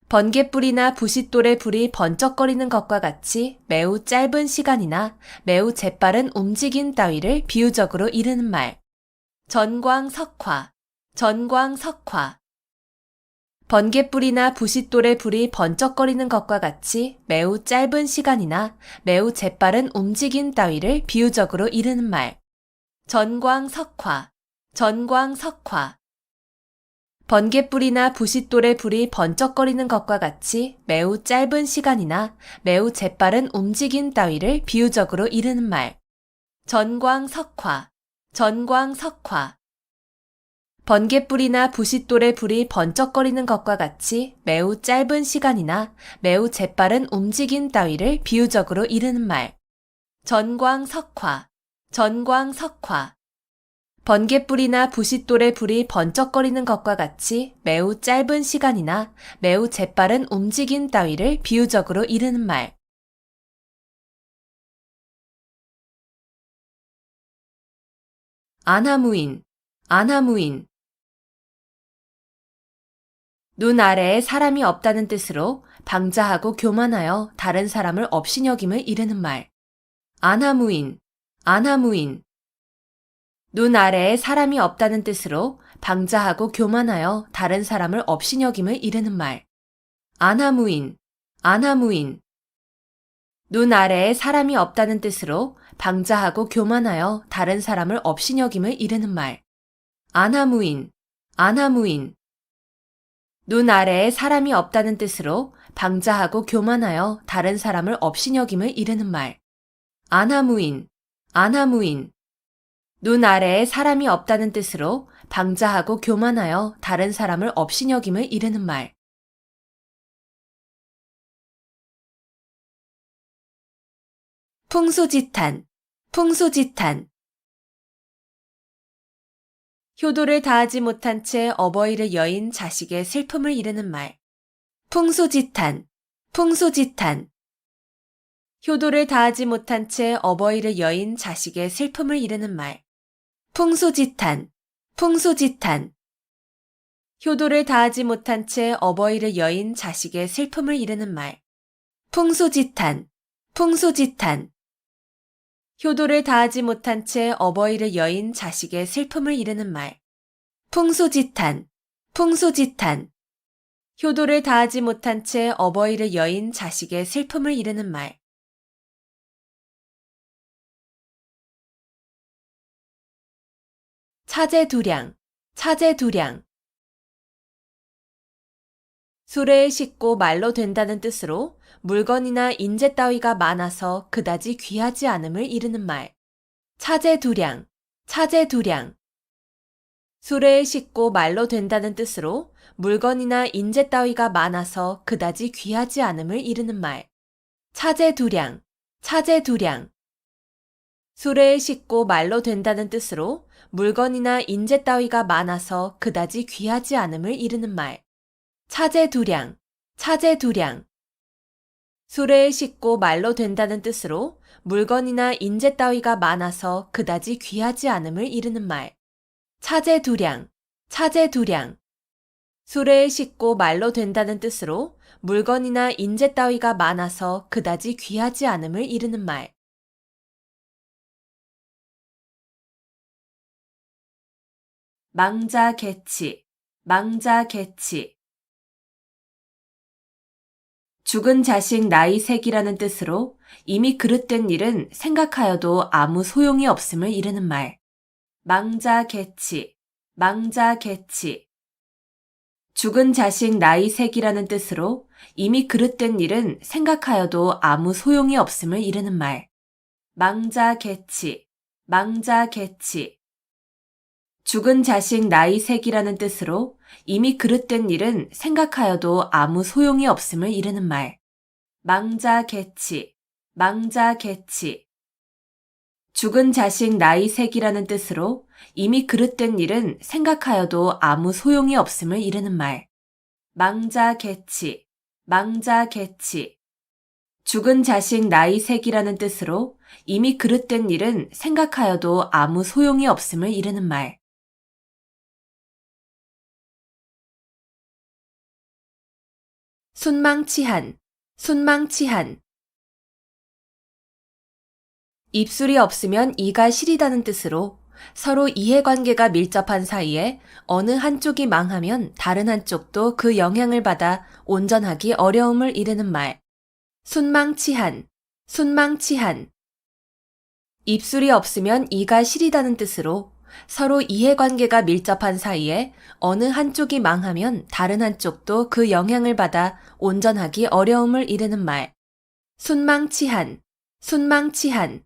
번갯불이나 부싯돌의 불이 번쩍거리는 것과 같이 매우 짧은 시간이나 매우 재빠른 움직임 따위를 비유적으로 이르는 말. 전광석화, 전광석화. 번갯불이나 부싯돌의 불이 번쩍거리는 것과 같이 매우 짧은 시간이나 매우 재빠른 움직임 따위를 비유적으로 이르는 말. 전광석화, 전광석화. 번갯불이나 부싯돌의 불이 번쩍거리는 것과 같이 매우 짧은 시간이나 매우 재빠른 움직임 따위를 비유적으로 이르는 말. 전광석화, 전광석화. 번갯불이나 부싯돌의 불이 번쩍거리는 것과 같이 매우 짧은 시간이나 매우 재빠른 움직임 따위를 비유적으로 이르는 말. 전광석화, 전광석화. 번갯불이나 부싯돌의 불이 번쩍거리는 것과 같이 매우 짧은 시간이나 매우 재빠른 움직임 따위를 비유적으로 이르는 말. 안하무인, 안하무인. 눈 아래에 사람이 없다는 뜻으로 방자하고 교만하여 다른 사람을 업신여김을 이르는 말. 안하무인, 안하무인. 눈 아래에 사람이 없다는 뜻으로 방자하고 교만하여 다른 사람을 업신여김을 이르는 말. 안하무인, 안하무인. 눈 아래에 사람이 없다는 뜻으로 방자하고 교만하여 다른 사람을 업신여김을 이르는 말. 안하무인, 안하무인. 눈 아래에 사람이 없다는 뜻으로 방자하고 교만하여 다른 사람을 업신여김을 이르는 말. 안하무인, 안하무인. 눈 아래에 사람이 없다는 뜻으로 방자하고 교만하여 다른 사람을 업신여김을 이르는 말. 풍수지탄, 풍수지탄. 효도를 다하지 못한 채 어버이를 여인 자식의 슬픔을 이르는 말. 풍수지탄, 풍수지탄. 효도를 다하지 못한 채 어버이를 여인 자식의 슬픔을 이르는 말. 풍수지탄, 풍수지탄. 효도를 다하지 못한 채 어버이를 여인 자식의 슬픔을 이르는 말. 풍수지탄, 풍수지탄. 효도를 다하지 못한 채 어버이를 여인 자식의 슬픔을 이르는 말. 풍수지탄, 풍수지탄. 효도를 다하지 못한 채 어버이를 여인 자식의 슬픔을 이르는 말. 차제두량, 차제두량. 수레에 싣고 말로 된다는 뜻으로 물건이나 인재 따위가 많아서 그다지 귀하지 않음을 이르는 말. 차제두량, 차제두량. 수레에 싣고 말로 된다는 뜻으로 물건이나 인재 따위가 많아서 그다지 귀하지 않음을 이르는 말. 차제두량, 차제두량. 수레에 싣고 말로 된다는 뜻으로 물건이나 인재 따위가 많아서 그다지 귀하지 않음을 이르는 말. 차제두량, 차제두량. 수레에 싣고 말로 된다는 뜻으로 물건이나 인재 따위가 많아서 그다지 귀하지 않음을 이르는 말. 차제두량, 차제두량. 수레에 싣고 말로 된다는 뜻으로 물건이나 인재 따위가 많아서 그다지 귀하지 않음을 이르는 말. 망자개치, 망자개치. 죽은 자식 나이색이라는 뜻으로 이미 그릇된 일은 생각하여도 아무 소용이 없음을 이르는 말. 망자개치, 망자개치. 죽은 자식 나이색이라는 뜻으로 이미 그릇된 일은 생각하여도 아무 소용이 없음을 이르는 말. 망자개치, 망자개치. 죽은 자식 나이색이라는 뜻으로 이미 그릇된 일은 생각하여도 아무 소용이 없음을 이르는 말. 망자개치, 망자개치. 죽은 자식 나이색이라는 뜻으로 이미 그릇된 일은 생각하여도 아무 소용이 없음을 이르는 말. 망자개치, 망자개치. 죽은 자식 나이색이라는 뜻으로 이미 그릇된 일은 생각하여도 아무 소용이 없음을 이르는 말. 순망치한, 순망치한. 입술이 없으면 이가 시리다는 뜻으로 서로 이해관계가 밀접한 사이에 어느 한쪽이 망하면 다른 한쪽도 그 영향을 받아 온전하기 어려움을 이르는 말. 순망치한, 순망치한. 입술이 없으면 이가 시리다는 뜻으로 서로 이해관계가 밀접한 사이에 어느 한쪽이 망하면 다른 한쪽도 그 영향을 받아 온전하기 어려움을 이르는 말. 순망치한, 순망치한.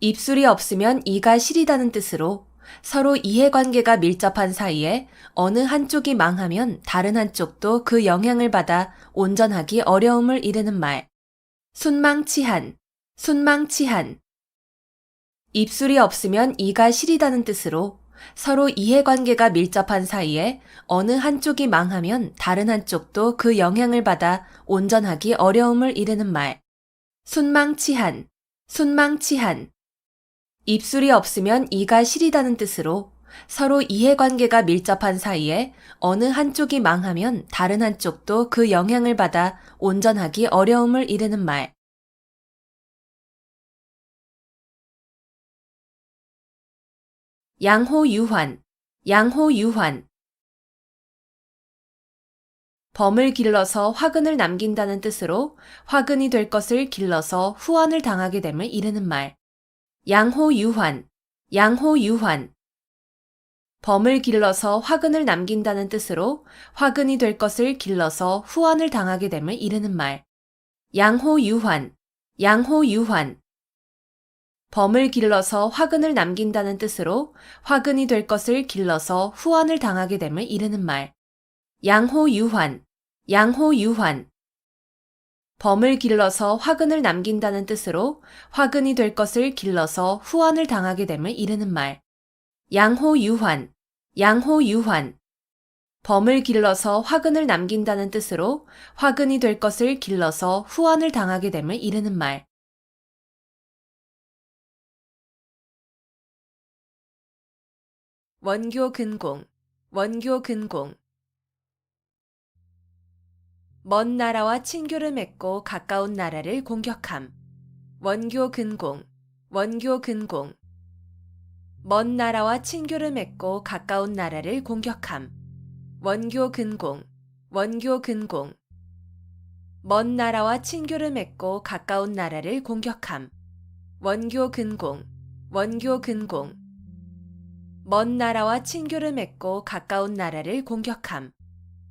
입술이 없으면 이가 시리다는 뜻으로 서로 이해관계가 밀접한 사이에 어느 한쪽이 망하면 다른 한쪽도 그 영향을 받아 온전하기 어려움을 이르는 말. 순망치한, 순망치한. 입술이 없으면 이가 시리다는 뜻으로 서로 이해관계가 밀접한 사이에 어느 한쪽이 망하면 다른 한쪽도 그 영향을 받아 온전하기 어려움을 이르는 말. 순망치한, 순망치한. 입술이 없으면 이가 시리다는 뜻으로 서로 이해관계가 밀접한 사이에 어느 한쪽이 망하면 다른 한쪽도 그 영향을 받아 온전하기 어려움을 이르는 말. 양호유환, 양호유환. 범을 길러서 화근을 남긴다는 뜻으로 화근이 될 것을 길러서 후환을 당하게 됨을 이르는 말. 양호유환, 양호유환. 범을 길러서 화근을 남긴다는 뜻으로 화근이 될 것을 길러서 후환을 당하게 됨을 이르는 말. 양호유환, 양호유환. 범을 길러서 화근을 남긴다는 뜻으로 화근이 될 것을 길러서 후환을 당하게 됨을 이르는 말. 양호유환, 양호유환. 범을 길러서 화근을 남긴다는 뜻으로 화근이 될 것을 길러서 후환을 당하게 됨을 이르는 말. 양호유환, 양호유환. 범을 길러서 화근을 남긴다는 뜻으로 화근이 될 것을 길러서 후환을 당하게 됨을 이르는 말. 원교 근공, 원교 근공. 먼 나라와 친교를 맺고 가까운 나라를 공격함. 원교 근공, 원교 근공. 먼 나라와 친교를 맺고 가까운 나라를 공격함. 원교 근공, 원교 근공. 먼 나라와 친교를 맺고 가까운 나라를 공격함. 원교 근공, 원교 근공. 먼 나라와 친교를 맺고 가까운 나라를 공격함.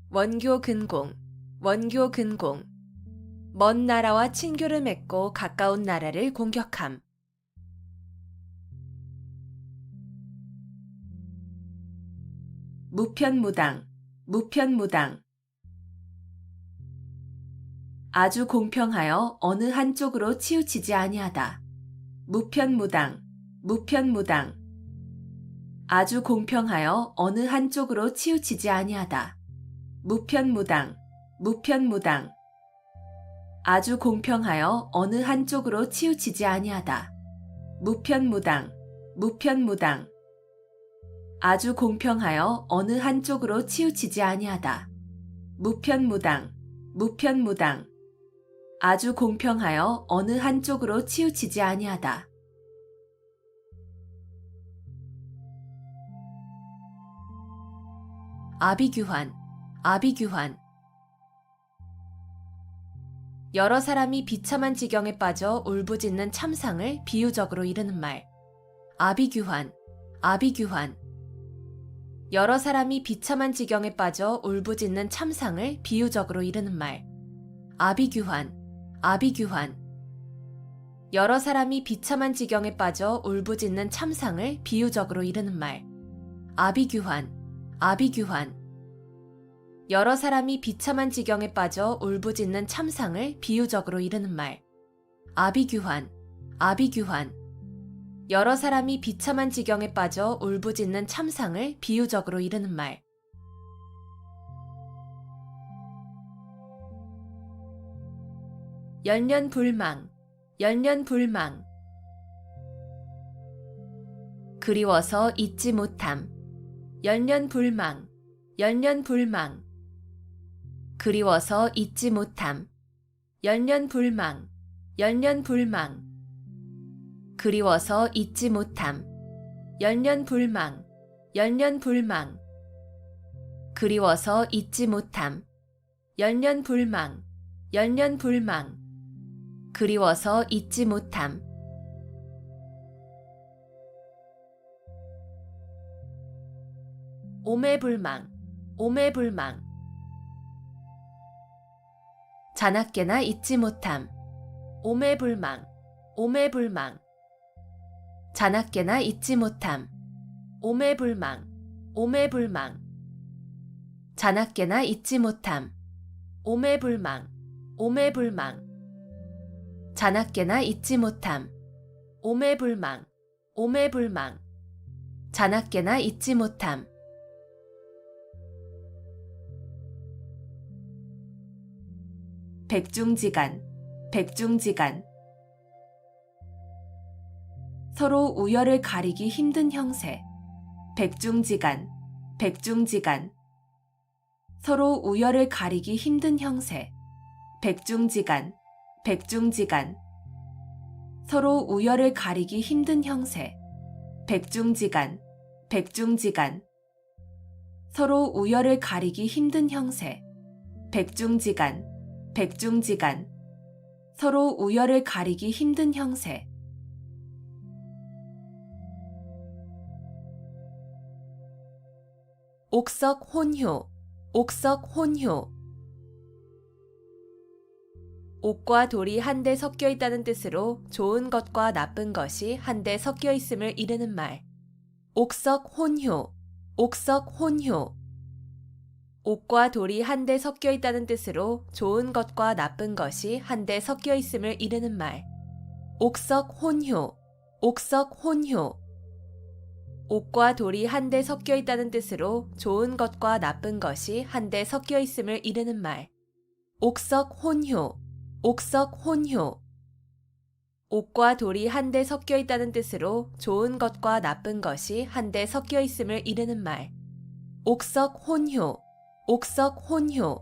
원교 근공, 원교 근공. 먼 나라와 친교를 맺고 가까운 나라를 공격함. 무편무당, 무편무당. 아주 공평하여 어느 한쪽으로 치우치지 아니하다. 무편무당, 무편무당. 아주 공평하여 어느 한쪽으로 치우치지 아니하다. 무편무당, 무편무당. 아주 공평하여 어느 한쪽으로 치우치지 아니하다. 무편무당, 무편무당. 아주 공평하여 어느 한쪽으로 치우치지 아니하다. 무편무당, 무편무당. 아주 공평하여 어느 한쪽으로 치우치지 아니하다. 아비규환, 아비규환. 여러 사람이 비참한 지경에 빠져 울부짖는 참상을 비유적으로 이르는 말. 아비규환, 아비규환. 여러 사람이 비참한 지경에 빠져 울부짖는 참상을 비유적으로 이르는 말. 아비규환, 아비규환. 여러 사람이 비참한 지경에 빠져 울부짖는 참상을 비유적으로 이르는 말. 아비규환, 아비규환. 여러 사람이 비참한 지경에 빠져 울부짖는 참상을 비유적으로 이르는 말. 아비규환, 아비규환. 여러 사람이 비참한 지경에 빠져 울부짖는 참상을 비유적으로 이르는 말. 열년불망, 열년불망. 그리워서 잊지 못함. 열년불망, 열년불망. 그리워서 잊지 못함. 열년불망, 열년불망. 그리워서 잊지 못함. 열년불망, 열년불망. 그리워서 잊지 못함. 열년불망, 열년불망. 그리워서 잊지 못함. 오매불망, 오매불망. 자나깨나 잊지 못함. 오매불망, 오매불망. 자나깨나 잊지 못함. 오매불망, 오매불망. 자나깨나 잊지 못함. 오매불망, 오매불망. 자나깨나 잊지 못함. 오매불망, 오매불망. 자나깨나 잊지 못함. 백중지간, 백중지간. 서로 우열을 가리기 힘든 형세. 백중지간, 백중지간. 서로 우열을 가리기 힘든 형세. 백중지간, 백중지간. 서로 우열을 가리기 힘든 형세. 백중지간, 백중지간. 서로 우열을 가리기 힘든 형세. 백중지간, 백중지간. 서로 우열을 가리기 힘든 형세. 옥석혼효, 옥석혼효. 옥과 돌이 한데 섞여 있다는 뜻으로 좋은 것과 나쁜 것이 한데 섞여 있음을 이르는 말. 옥석혼효, 옥석혼효. 옥과 돌이 한데 섞여 있다는 뜻으로 좋은 것과 나쁜 것이 한데 섞여 있음을 이르는 말. 옥석혼효, 옥석혼효. 옥과 돌이 한데 섞여 있다는 뜻으로 좋은 것과 나쁜 것이 한데 섞여 있음을 이르는 말. 옥석혼효, 옥석혼효. 옥과 돌이 한데 섞여 있다는 뜻으로 좋은 것과 나쁜 것이 한데 섞여 있음을 이르는 말. 옥석혼효, 옥석혼효.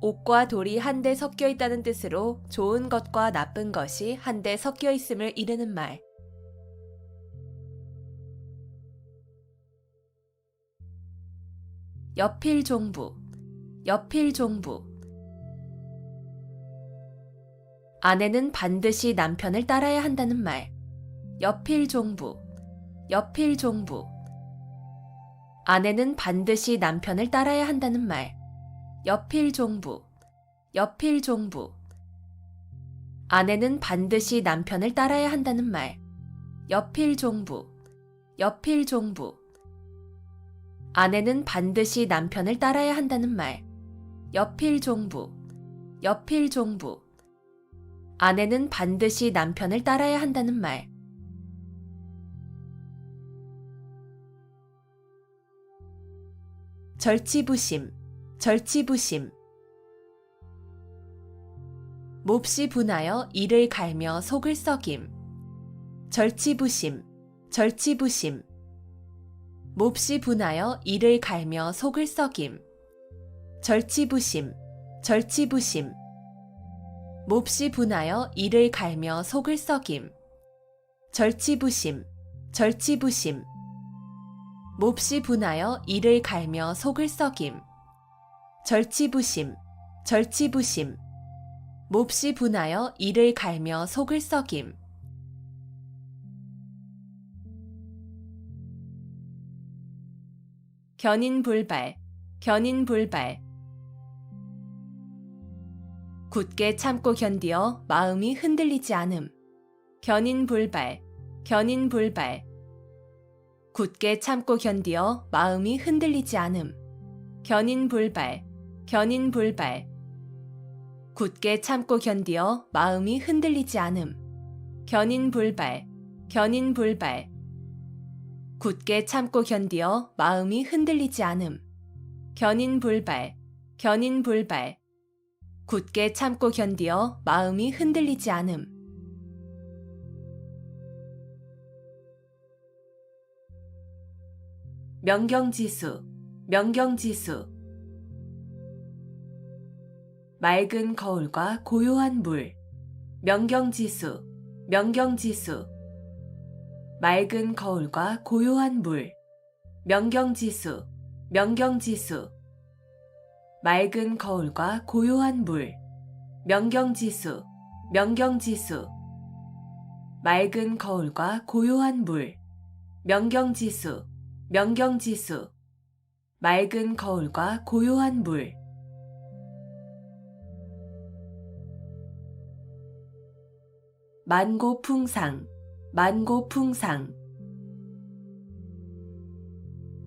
옥과 돌이 한데 섞여 있다는 뜻으로 좋은 것과 나쁜 것이 한데 섞여 있음을 이르는 말. 여필종부, 여필종부. 아내는 반드시 남편을 따라야 한다는 말. 여필종부, 여필종부. 아내는 반드시 남편을 따라야 한다는 말. 여필종부, 여필종부. 아내는 반드시 남편을 따라야 한다는 말. 여필종부, 여필종부. 아내는 반드시 남편을 따라야 한다는 말. 여필종부, 여필종부. 아내는 반드시 남편을 따라야 한다는 말. 절치부심, 절치부심. 몹시 분하여 이를 갈며 속을 썩임. 절치부심, 절치부심. 몹시 분하여 이를 갈며 속을 썩임. 절치부심, 절치부심. 몹시 분하여 이를 갈며 속을 썩임. 절치부심, 절치부심. 몹시 분하여 이를 갈며 속을 썩임. 절치부심, 절치부심. 몹시 분하여 이를 갈며 속을 썩임. 견인불발, 견인불발. 굳게 참고 견디어 마음이 흔들리지 않음. 견인불발, 견인불발. 굳게 참고 견디어 마음이 흔들리지 않음. 견인불발, 견인불발. 굳게 참고 견디어 마음이 흔들리지 않음. 견인불발, 견인불발. 굳게 참고 견디어 마음이 흔들리지 않음. 견인불발, 견인불발. 굳게 참고 견디어 마음이 흔들리지 않음. 명경지수, 명경지수. 맑은 거울과 고요한 물. 명경지수, 명경지수. 맑은 거울과 고요한 물. 명경지수, 명경지수. 맑은 거울과 고요한 물. 명경지수, 명경지수. 맑은 거울과 고요한 물. 명경지수, 명경지수. 맑은 거울과 고요한 물. 만고풍상, 만고풍상.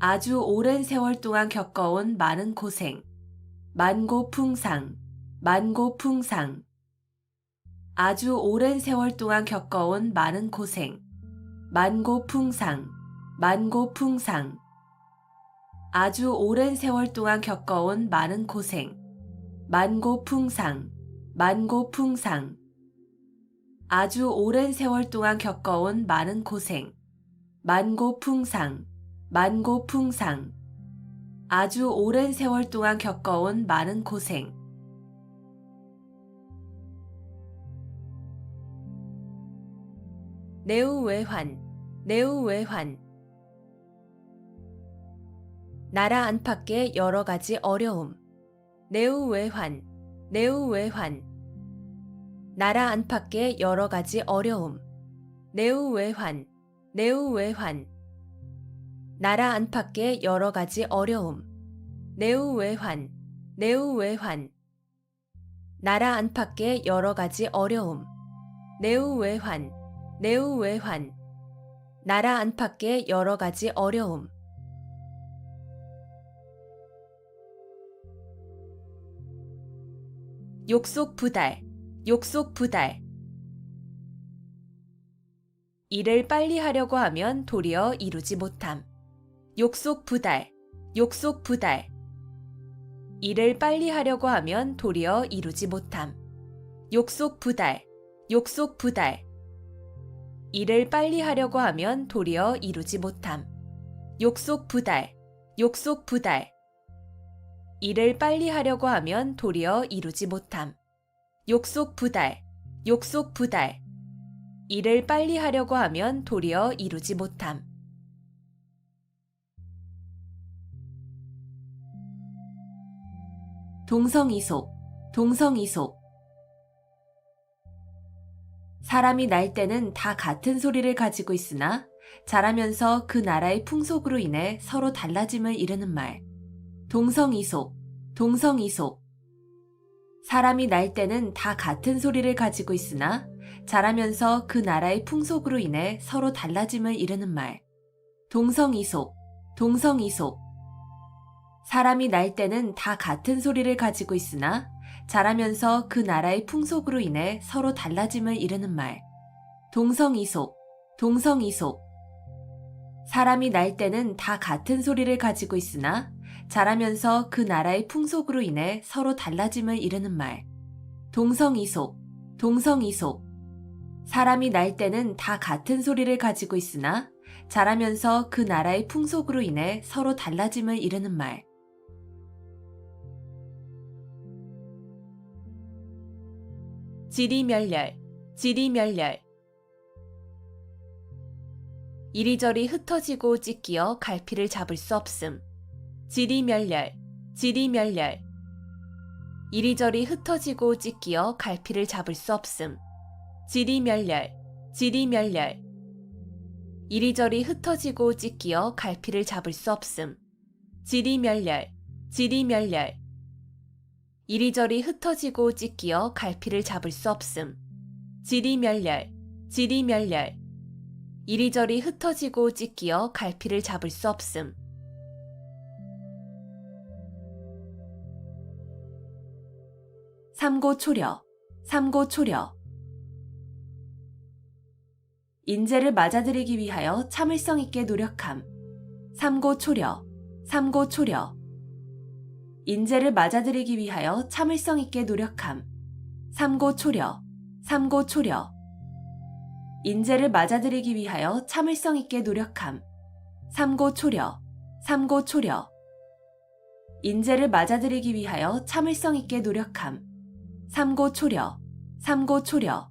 아주 오랜 세월 동안 겪어온 많은 고생. 만고풍상, 만고풍상. 아주 오랜 세월 동안 겪어온 많은 고생. 만고풍상, 만고풍상. 아주 오랜 세월 동안 겪어온 많은 고생. 만고풍상, 만고풍상. 아주 오랜 세월 동안 겪어온 많은 고생. 만고풍상, 만고풍상. 아주 오랜 세월 동안 겪어온 많은 고생. 내우외환, 내우외환. 나라 안팎의 여러 가지 어려움. 내우외환, 내우외환. 나라 안팎의 여러 가지 어려움. 내우외환, 내우외환. 나라 안팎의 여러 가지 어려움. 내우외환, 내우외환. 나라 안팎의 여러 가지 어려움. 내우외환, 내우외환. 나라 안팎의 여러 가지 어려움. 욕속부달, 욕속부달. 일을 빨리 하려고 하면 도리어 이루지 못함. 욕속부달, 욕속부달. 일을 빨리 하려고 하면 도리어 이루지 못함. 욕속부달, 욕속부달. 일을 빨리 하려고 하면 도리어 이루지 못함. 욕속부달, 욕속부달. 일을 빨리 하려고 하면 도리어 이루지 못함. 욕속부달, 욕속부달. 일을 빨리 하려고 하면 도리어 이루지 못함. 동성이속, 동성이속. 사람이 날 때는 다 같은 소리를 가지고 있으나 자라면서 그 나라의 풍속으로 인해 서로 달라짐을 이르는 말. 동성이속, 동성이속. 사람이 날 때는 다 같은 소리를 가지고 있으나 자라면서 그 나라의 풍속으로 인해 서로 달라짐을 이르는 말. 동성이속, 동성이속. 사람이 날 때는 다 같은 소리를 가지고 있으나 자라면서 그 나라의 풍속으로 인해 서로 달라짐을 이르는 말. 동성이속, 동성이속. 사람이 날 때는 다 같은 소리를 가지고 있으나 자라면서 그 나라의 풍속으로 인해 서로 달라짐을 이르는 말. 동성이속, 동성이속. 사람이 날 때는 다 같은 소리를 가지고 있으나 자라면서 그 나라의 풍속으로 인해 서로 달라짐을 이르는 말. 지리멸렬, 지리멸렬. 이리저리 흩어지고 찢기어 갈피를 잡을 수 없음. 지리멸렬, 지리멸렬. 이리저리 흩어지고 찢기어 갈피를 잡을 수 없음. 지리멸렬, 지리멸렬. 이리저리 흩어지고 찢기어 갈피를 잡을 수 없음. 지리멸렬, 지리멸렬. 이리저리 흩어지고 찢기어 갈피를 잡을 수 없음. 지리멸렬, 지리멸렬. 이리저리 흩어지고 찢기어 갈피를 잡을 수 없음. 삼고초려, 삼고초려. 인재를 맞아들이기 위하여 참을성 있게 노력함. 삼고초려, 삼고초려. 인재를 맞아들이기 위하여 참을성 있게 노력함. 삼고초려, 삼고초려. 인재를 맞아들이기 위하여 참을성 있게 노력함. 삼고초려, 삼고초려. 인재를 맞아들이기 위하여 참을성 있게 노력함. 삼고초려, 삼고초려.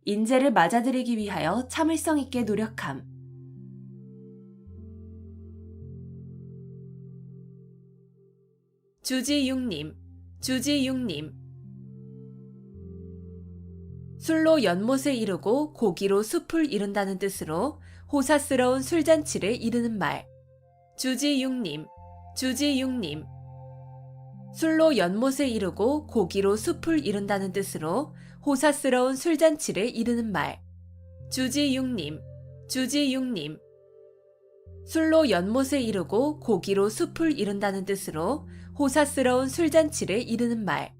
인재를 맞아들이기 위하여 참을성 있게 노력함. 주지육림, 주지육림. 술로 연못을 이루고 고기로 숲을 이룬다는 뜻으로 호사스러운 술잔치를 이루는 말. 주지육림, 주지육림. 술로 연못을 이루고 고기로 숲을 이룬다는 뜻으로 호사스러운 술잔치를 이루는 말. 주지육림, 주지육림. 술로 연못을 이루고 고기로 숲을 이룬다는 뜻으로 호사스러운 술잔치를 이루는 말.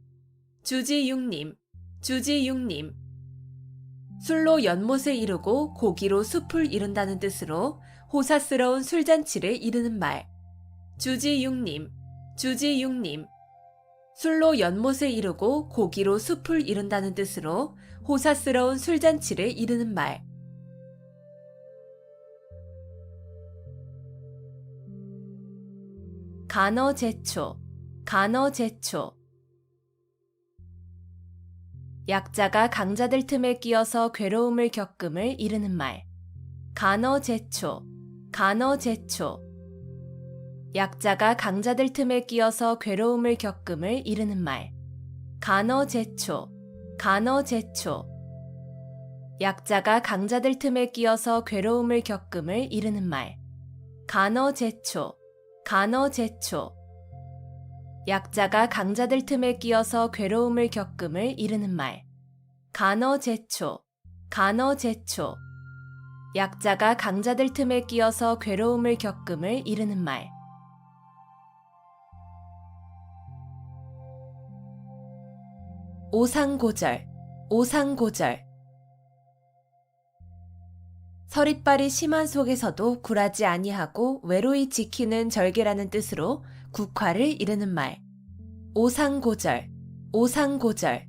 주지육림, 주지육림. 술로 연못을 이루고 고기로 숲을 이룬다는 뜻으로 호사스러운 술잔치를 이루는 말. 주지육림, 주지육림. 술로 연못을 이루고 고기로 숲을 이룬다는 뜻으로 호사스러운 술잔치를 이루는 말. 간어제초, 간어제초. 약자가 강자들 틈에 끼어서 괴로움을 겪음을 이르는 말. 간어제초, 간어제초. 약자가 강자들 틈에 끼어서 괴로움을 겪음을 이르는 말. 간어제초, 간어제초. 약자가 강자들 틈에 끼어서 괴로움을 겪음을 이르는 말. 간어제초, 간어제초. 약자가 강자들 틈에 끼어서 괴로움을 겪음을 이르는 말. 간어제초, 간어제초. 약자가 강자들 틈에 끼어서 괴로움을 겪음을 이르는 말. 오상고절, 오상고절. 서릿발이 심한 속에서도 굴하지 아니하고 외로이 지키는 절개라는 뜻으로 국화를 이르는 말. 오상고절, 오상고절.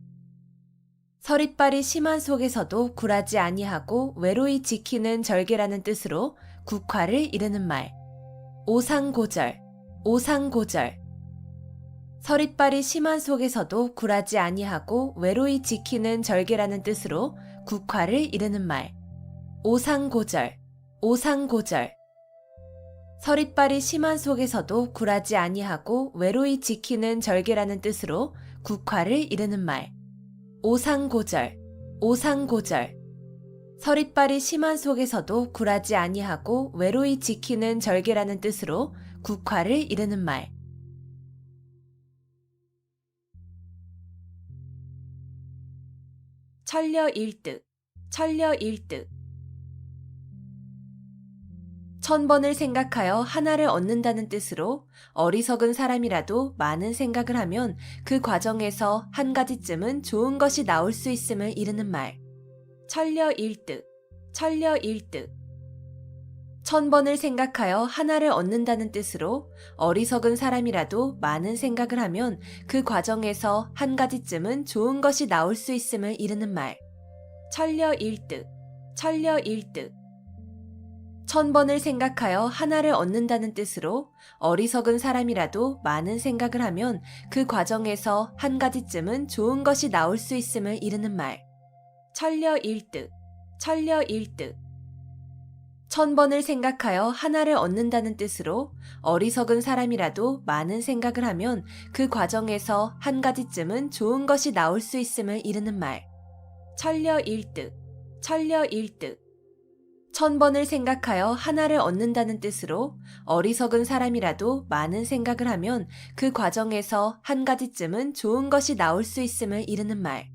서릿발이 심한 속에서도 굴하지 아니하고 외로이 지키는 절개라는 뜻으로 국화를 이르는 말. 오상고절, 오상고절. 서릿발이 심한 속에서도 굴하지 아니하고 외로이 지키는 절개라는 뜻으로 국화를 이르는 말. 오상고절, 오상고절. 서릿발이 심한 속에서도 굴하지 아니하고 외로이 지키는 절개라는 뜻으로 국화를 이르는 말. 오상고절, 오상고절. 서릿발이 심한 속에서도 굴하지 아니하고 외로이 지키는 절개라는 뜻으로 국화를 이르는 말. 천려일득, 천려일득. 1000번을 생각하여 하나를 얻는다는 뜻으로 어리석은 사람이라도 많은 생각을 하면 그 과정에서 한 가지쯤은 좋은 것이 나올 수 있음을 이르는 말. 천려일득, 천려일득. 1000번을 생각하여 하나를 얻는다는 뜻으로 어리석은 사람이라도 많은 생각을 하면 그 과정에서 한 가지쯤은 좋은 것이 나올 수 있음을 이르는 말. 천려일득, 천려일득. 1000번을 생각하여 하나를 얻는다는 뜻으로 어리석은 사람이라도 많은 생각을 하면 그 과정에서 한 가지쯤은 좋은 것이 나올 수 있음을 이르는 말. 천려일득, 천려일득. 1000번을 생각하여 하나를 얻는다는 뜻으로 어리석은 사람이라도 많은 생각을 하면 그 과정에서 한 가지쯤은 좋은 것이 나올 수 있음을 이르는 말. 천려일득, 천려일득. 1000번을 생각하여 하나를 얻는다는 뜻으로 어리석은 사람이라도 많은 생각을 하면 그 과정에서 한 가지쯤은 좋은 것이 나올 수 있음을 이르는 말.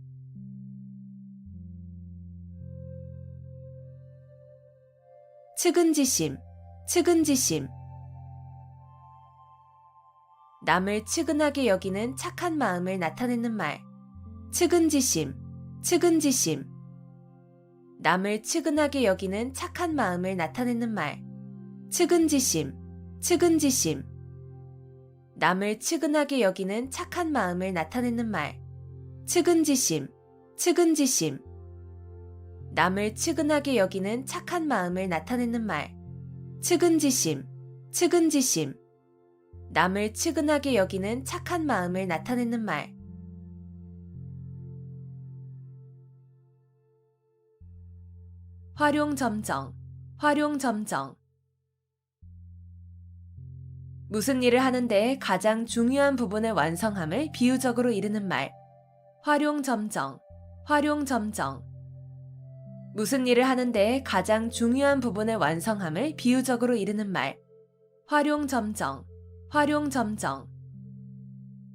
측은지심, 측은지심. 남을 측은하게 여기는 착한 마음을 나타내는 말. 측은지심, 측은지심. 남을 측은하게 여기는 착한 마음을 나타내는 말. 측은지심, 측은지심. 남을 측은하게 여기는 착한 마음을 나타내는 말. 측은지심, 측은지심. 남을 측은하게 여기는 착한 마음을 나타내는 말. 측은지심, 측은지심. 남을 측은하게 여기는 착한 마음을 나타내는 말. 활용점정, 활용점정. 무슨 일을 하는데 가장 중요한 부분의 완성함을 비유적으로 이르는 말. 활용점정, 활용점정. 무슨 일을 하는데 가장 중요한 부분의 완성함을 비유적으로 이르는 말. 활용점정, 활용점정.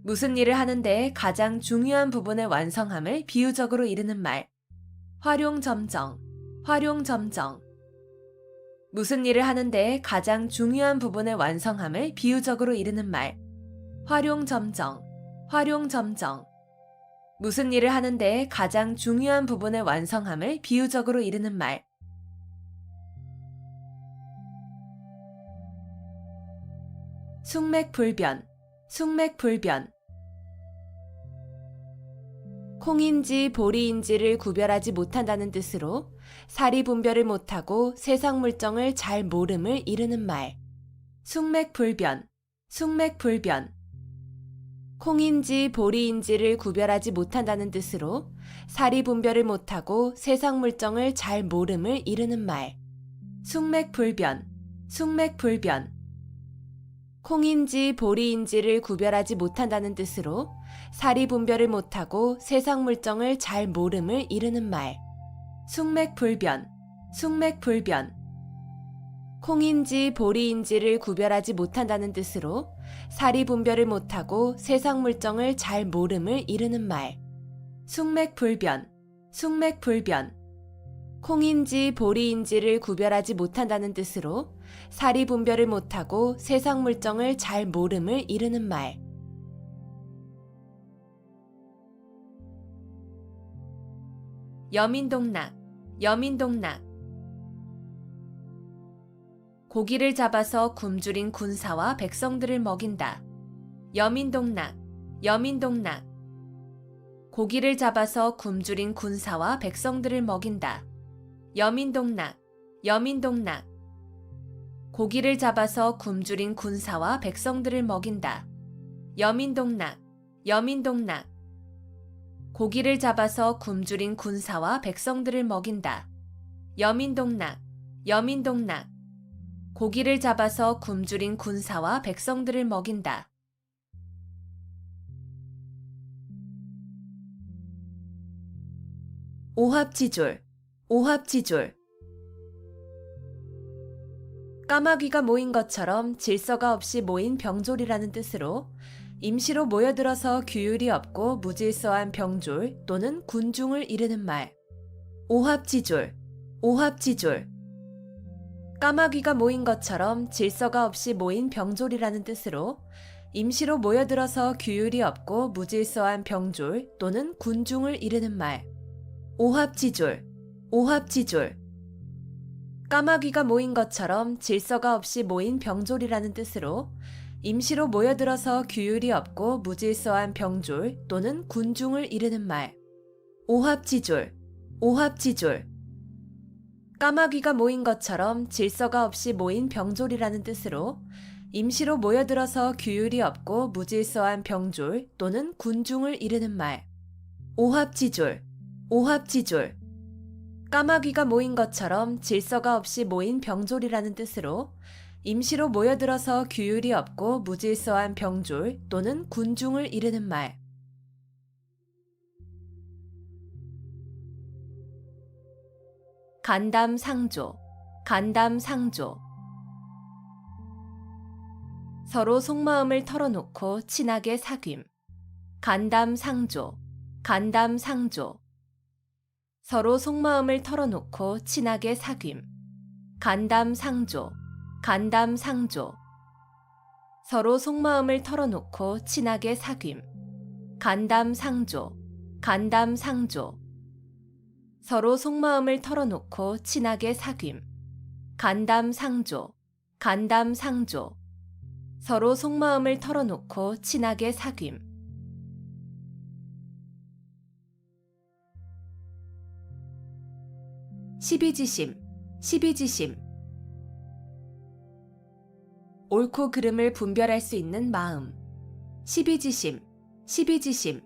무슨 일을 하는데 가장 중요한 부분의 완성함을 비유적으로 이르는 말. 활용점정, 활용점정. 무슨 일을 하는데 가장 중요한 부분의 완성함을 비유적으로 이르는 말. 활용점정, 활용점정. 무슨 일을 하는데 가장 중요한 부분의 완성함을 비유적으로 이르는 말. 숙맥불변, 숙맥불변. 콩인지 보리인지를 구별하지 못한다는 뜻으로 사리분별을 못하고 세상 물정을 잘 모름을 이르는 말. 숙맥불변, 숙맥불변. 콩인지 보리인지를 구별하지 못한다는 뜻으로 사리분별을 못하고 세상 물정을 잘 모름을 이르는 말. 숙맥불변, 숙맥불변. 콩인지 보리인지를 구별하지 못한다는 뜻으로 사리분별을 못하고 세상 물정을 잘 모름을 이르는 말. 숙맥불변, 숙맥불변. 콩인지 보리인지를 구별하지 못한다는 뜻으로 사리분별을 못하고 세상 물정을 잘 모름을 이르는 말. 숙맥불변, 숙맥불변. 콩인지 보리인지를 구별하지 못한다는 뜻으로 사리분별을 못하고 세상 물정을 잘 모름을 이르는 말. 여민동락, 여민동락. 고기를 잡아서 굶주린 군사와 백성들을 먹인다. 여민동락, 여민동락. 고기를 잡아서 굶주린 군사와 백성들을 먹인다. 여민동락, 여민동락. 고기를 잡아서 굶주린 군사와 백성들을 먹인다. 여민동락, 여민동락. 고기를 잡아서 굶주린 군사와 백성들을 먹인다. 여민동락, 여민동락. 고기를 잡아서 굶주린 군사와 백성들을 먹인다. 오합지졸, 오합지졸. 까마귀가 모인 것처럼 질서가 없이 모인 병졸이라는 뜻으로 임시로 모여들어서 규율이 없고 무질서한 병졸 또는 군중을 이르는 말. 오합지졸, 오합지졸. 까마귀가 모인 것처럼 질서가 없이 모인 병졸이라는 뜻으로 임시로 모여들어서 규율이 없고 무질서한 병졸 또는 군중을 이르는 말. 오합지졸, 오합지졸. 까마귀가 모인 것처럼 질서가 없이 모인 병졸이라는 뜻으로 임시로 모여들어서 규율이 없고 무질서한 병졸 또는 군중을 이르는 말. 오합지졸, 오합지졸. 까마귀가 모인 것처럼 질서가 없이 모인 병졸이라는 뜻으로 임시로 모여들어서 규율이 없고 무질서한 병졸 또는 군중을 이르는 말. 오합지졸, 오합지졸. 까마귀가 모인 것처럼 질서가 없이 모인 병졸이라는 뜻으로 임시로 모여들어서 규율이 없고 무질서한 병졸 또는 군중을 이르는 말. 간담상조, 간담상조. 서로 속마음을 털어놓고 친하게 사귐. 간담상조, 간담상조. 서로 속마음을 털어놓고 친하게 사귐. 간담상조, 간담상조. 서로 속마음을 털어놓고 친하게 사귐. 간담상조, 간담상조. 서로 속마음을 털어놓고 친하게 사귐. 간담상조, 간담상조. 서로 속마음을 털어놓고 친하게 사귐. 시비지심, 시비지심. 옳고 그름을 분별할 수 있는 마음. 시비지심, 시비지심.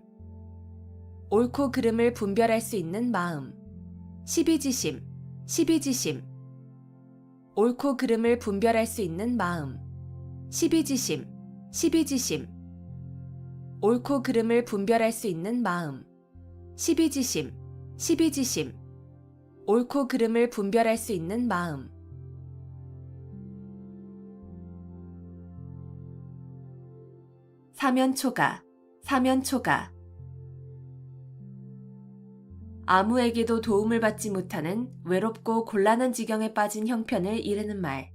옳고 그름을 분별할 수 있는 마음. 시비지심, 시비지심. 옳고 그름을 분별할 수 있는 마음. 시비지심, 시비지심. 옳고 그름을 분별할 수 있는 마음. 시비지심, 시비지심. 옳고 그름을 분별할 수 있는 마음. 사면초가, 사면초가. 아무에게도 도움을 받지 못하는 외롭고 곤란한 지경에 빠진 형편을 이르는 말.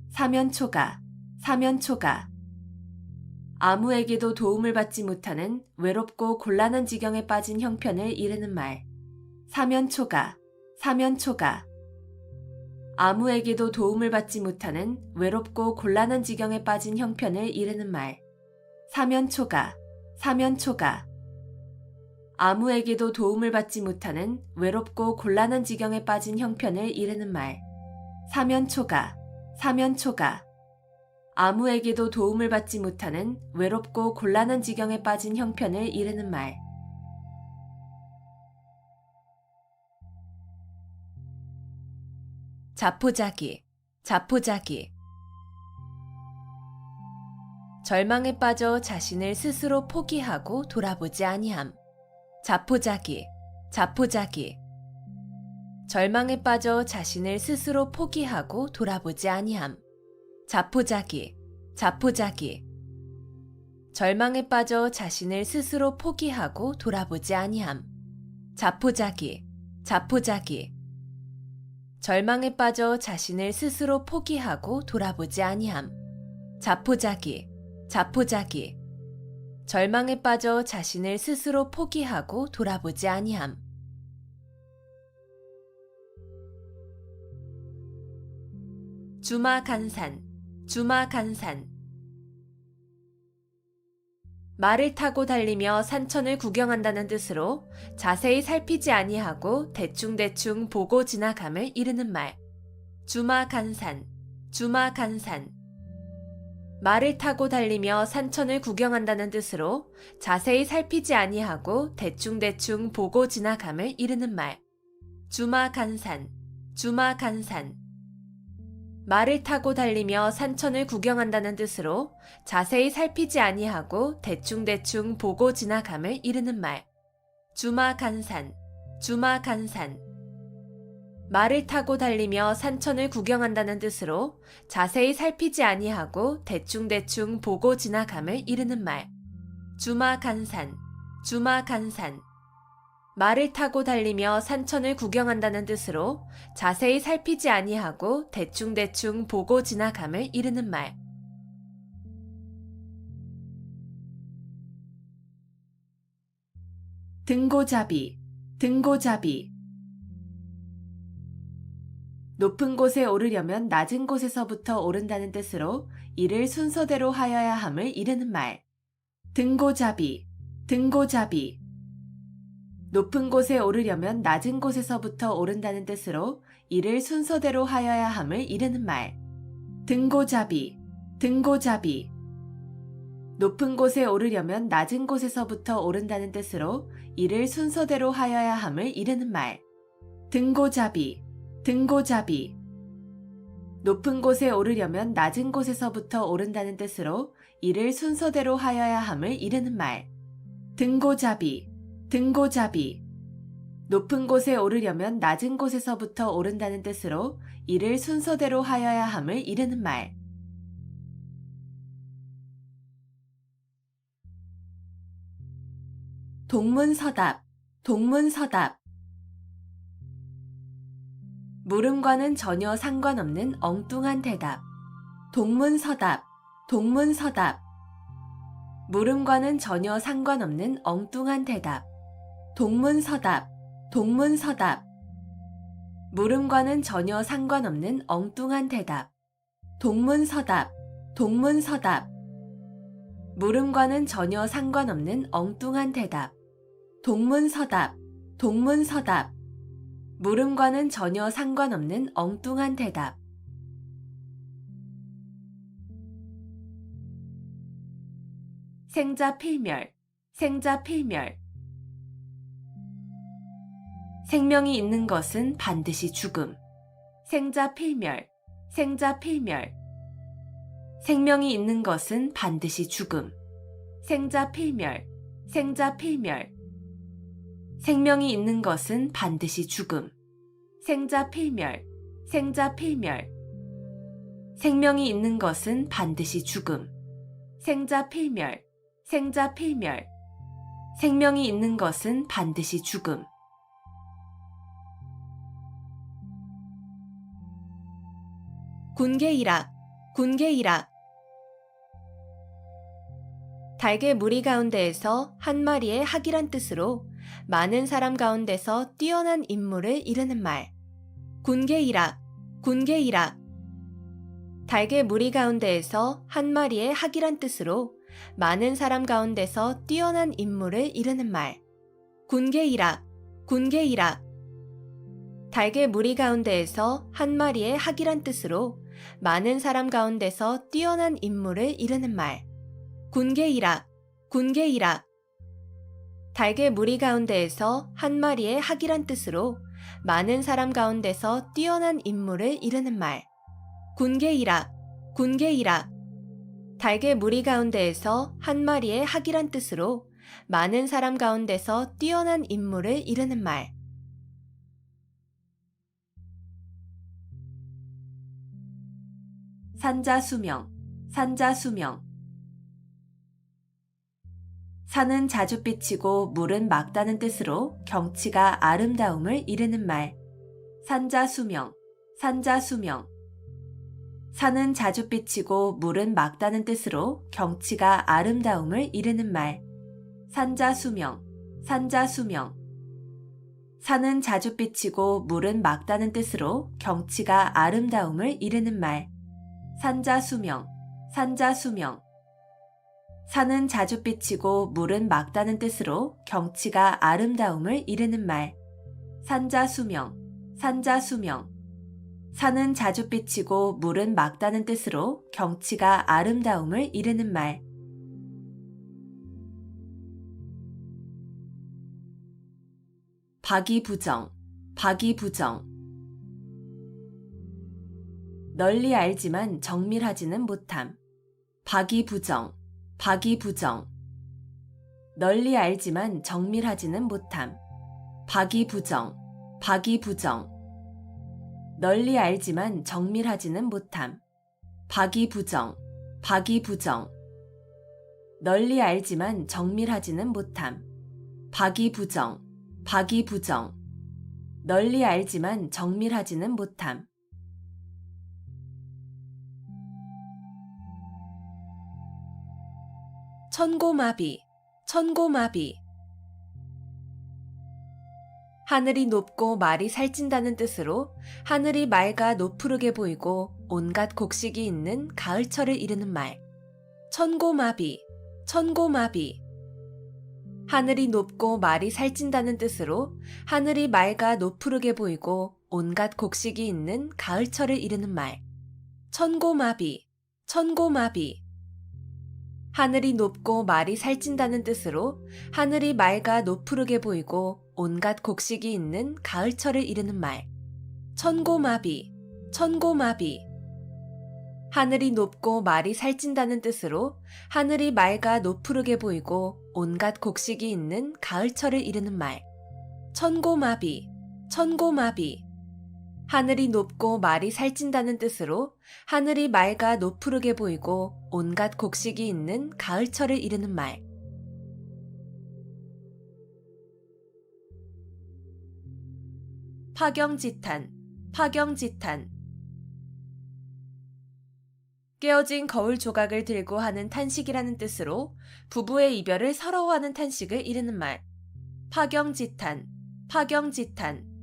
사면초가, 사면초가. 아무에게도 도움을 받지 못하는 외롭고 곤란한 지경에 빠진 형편을 이르는 말. 사면초가, 사면초가. 아무에게도 도움을 받지 못하는 외롭고 곤란한 지경에 빠진 형편을 이르는 말. 사면초가, 사면초가. 아무에게도 도움을 받지 못하는 외롭고 곤란한 지경에 빠진 형편을 이르는 말. 사면초가, 사면초가. 아무에게도 도움을 받지 못하는 외롭고 곤란한 지경에 빠진 형편을 이르는 말. 자포자기, 자포자기. 절망에 빠져 자신을 스스로 포기하고 돌아보지 아니함. 자포자기, 자포자기. 절망에 빠져 자신을 스스로 포기하고 돌아보지 아니함. 자포자기, 자포자기. 절망에 빠져 자신을 스스로 포기하고 돌아보지 아니함. 자포자기, 자포자기. 절망에 빠져 자신을 스스로 포기하고 돌아보지 아니함. 자포자기, 자포자기. 절망에 빠져 자신을 스스로 포기하고 돌아보지 아니함. 주마간산, 주마간산. 말을 타고 달리며 산천을 구경한다는 뜻으로 자세히 살피지 아니하고 대충대충 보고 지나감을 이르는 말. 주마간산, 주마간산. 말을 타고 달리며 산천을 구경한다는 뜻으로 자세히 살피지 아니하고 대충대충 보고 지나감을 이르는 말. 주마간산, 주마간산. 말을 타고 달리며 산천을 구경한다는 뜻으로 자세히 살피지 아니하고 대충대충 보고 지나감을 이르는 말. 주마간산, 주마간산. 말을 타고 달리며 산천을 구경한다는 뜻으로 자세히 살피지 아니하고 대충대충 보고 지나감을 이르는 말. 주마간산, 주마간산. 말을 타고 달리며 산천을 구경한다는 뜻으로 자세히 살피지 아니하고 대충대충 보고 지나감을 이르는 말. 등고잡이, 등고잡이. 높은 곳에 오르려면 낮은 곳에서부터 오른다는 뜻으로 이를 순서대로 하여야 함을 이르는 말. 등고잡이, 등고잡이. 높은 곳에 오르려면 낮은 곳에서부터 오른다는 뜻으로 이를 순서대로 하여야 함을 이르는 말. 등고잡이, 등고잡이. 높은 곳에 오르려면 낮은 곳에서부터 오른다는 뜻으로 이를 순서대로 하여야 함을 이르는 말. 등고잡이, 등고잡이. 높은 곳에 오르려면 낮은 곳에서부터 오른다는 뜻으로 이를 순서대로 하여야 함을 이르는 말. 등고잡이, 등고잡이. 높은 곳에 오르려면 낮은 곳에서부터 오른다는 뜻으로 이를 순서대로 하여야 함을 이르는 말. 동문서답, 동문서답. 물음과는 전혀 상관없는 엉뚱한 대답. 동문서답, 동문서답. 물음과는 전혀 상관없는 엉뚱한 대답. 동문서답, 동문서답. 물음과는 전혀 상관없는 엉뚱한 대답. 동문서답, 동문서답. 물음과는 전혀 상관없는 엉뚱한 대답. 동문서답, 동문서답. 물음과는 전혀 상관없는 엉뚱한 대답. 생자필멸, 생자필멸. 생명이 있는 것은 반드시 죽음. 생자필멸, 생자필멸. 생명이 있는 것은 반드시 죽음. 생자필멸, 생자필멸. 생명이 있는 것은 반드시 죽음. 생자필멸, 생자필멸. 생명이 있는 것은 반드시 죽음. 생자필멸, 생자필멸. 생명이 있는 것은 반드시 죽음. 군계일학, 군계일학. 달개 무리 가운데에서 한 마리의 학이란 뜻으로 많은 사람 가운데서 뛰어난 인물을 이르는 말. 군계일학, 군계일학. 달개 무리 가운데에서 한 마리의 학이란 뜻으로 많은 사람 가운데서 뛰어난 인물을 이르는 말. 군계일학, 군계일학. 달개 무리 가운데에서 한 마리의 학이란 뜻으로 많은 사람 가운데서 뛰어난 인물을 이르는 말. 군계일학, 군계일학. 달개 무리 가운데에서 한 마리의 학이란 뜻으로 많은 사람 가운데서 뛰어난 인물을 이르는 말. 군계일학, 군계일학. 달개 무리 가운데에서 한 마리의 학이란 뜻으로 많은 사람 가운데서 뛰어난 인물을 이르는 말. 산자수명, 산자수명. 산은 자주 삐치고 물은 맑다는 뜻으로 경치가 아름다움을 이르는 말. 산자수명, 산자수명. 산은 자주 삐치고 물은 맑다는 뜻으로 경치가 아름다움을 이르는 말. 산자수명, 산자수명. 산은 자주 삐치고 물은 맑다는 뜻으로 경치가 아름다움을 이르는 말. 산자수명, 산자수명. 산은 자주 삐치고 물은 맑다는 뜻으로 경치가 아름다움을 이르는 말. 산자수명, 산자수명. 산은 자주 삐치고 물은 맑다는 뜻으로 경치가 아름다움을 이르는 말. 박이부정, 박이부정. 널리 알지만 정밀하지는 못함. 박이부정, 박이부정. 널리 알지만 정밀하지는 못함. 박이부정, 박이부정. 널리 알지만 정밀하지는 못함. 박이부정, 박이부정. 널리 알지만 정밀하지는 못함. 박이부정, 박이부정, 널리 알지만 정밀하지는 못함. 천고마비, 천고마비. 하늘이 높고 말이 살찐다는 뜻으로 하늘이 맑아 노푸르게 보이고 온갖 곡식이 있는 가을철을 이르는 말. 천고마비, 천고마비. 하늘이 높고 말이 살찐다는 뜻으로 하늘이 맑아 노푸르게 보이고 온갖 곡식이 있는 가을철을 이르는 말. 천고마비, 천고마비. 하늘이 높고 말이 살찐다는 뜻으로 하늘이 맑아 노푸르게 보이고 온갖 곡식이 있는 가을철을 이르는 말. 천고마비, 천고마비. 하늘이 높고 말이 살찐다는 뜻으로 하늘이 맑아 노푸르게 보이고 온갖 곡식이 있는 가을철을 이르는 말. 천고마비, 천고마비. 하늘이 높고 말이 살찐다는 뜻으로 하늘이 맑아 노푸르게 보이고 온갖 곡식이 있는 가을철을 이르는 말. 파경지탄, 파경지탄. 깨어진 거울 조각을 들고 하는 탄식이라는 뜻으로 부부의 이별을 서러워하는 탄식을 이르는 말. 파경지탄, 파경지탄.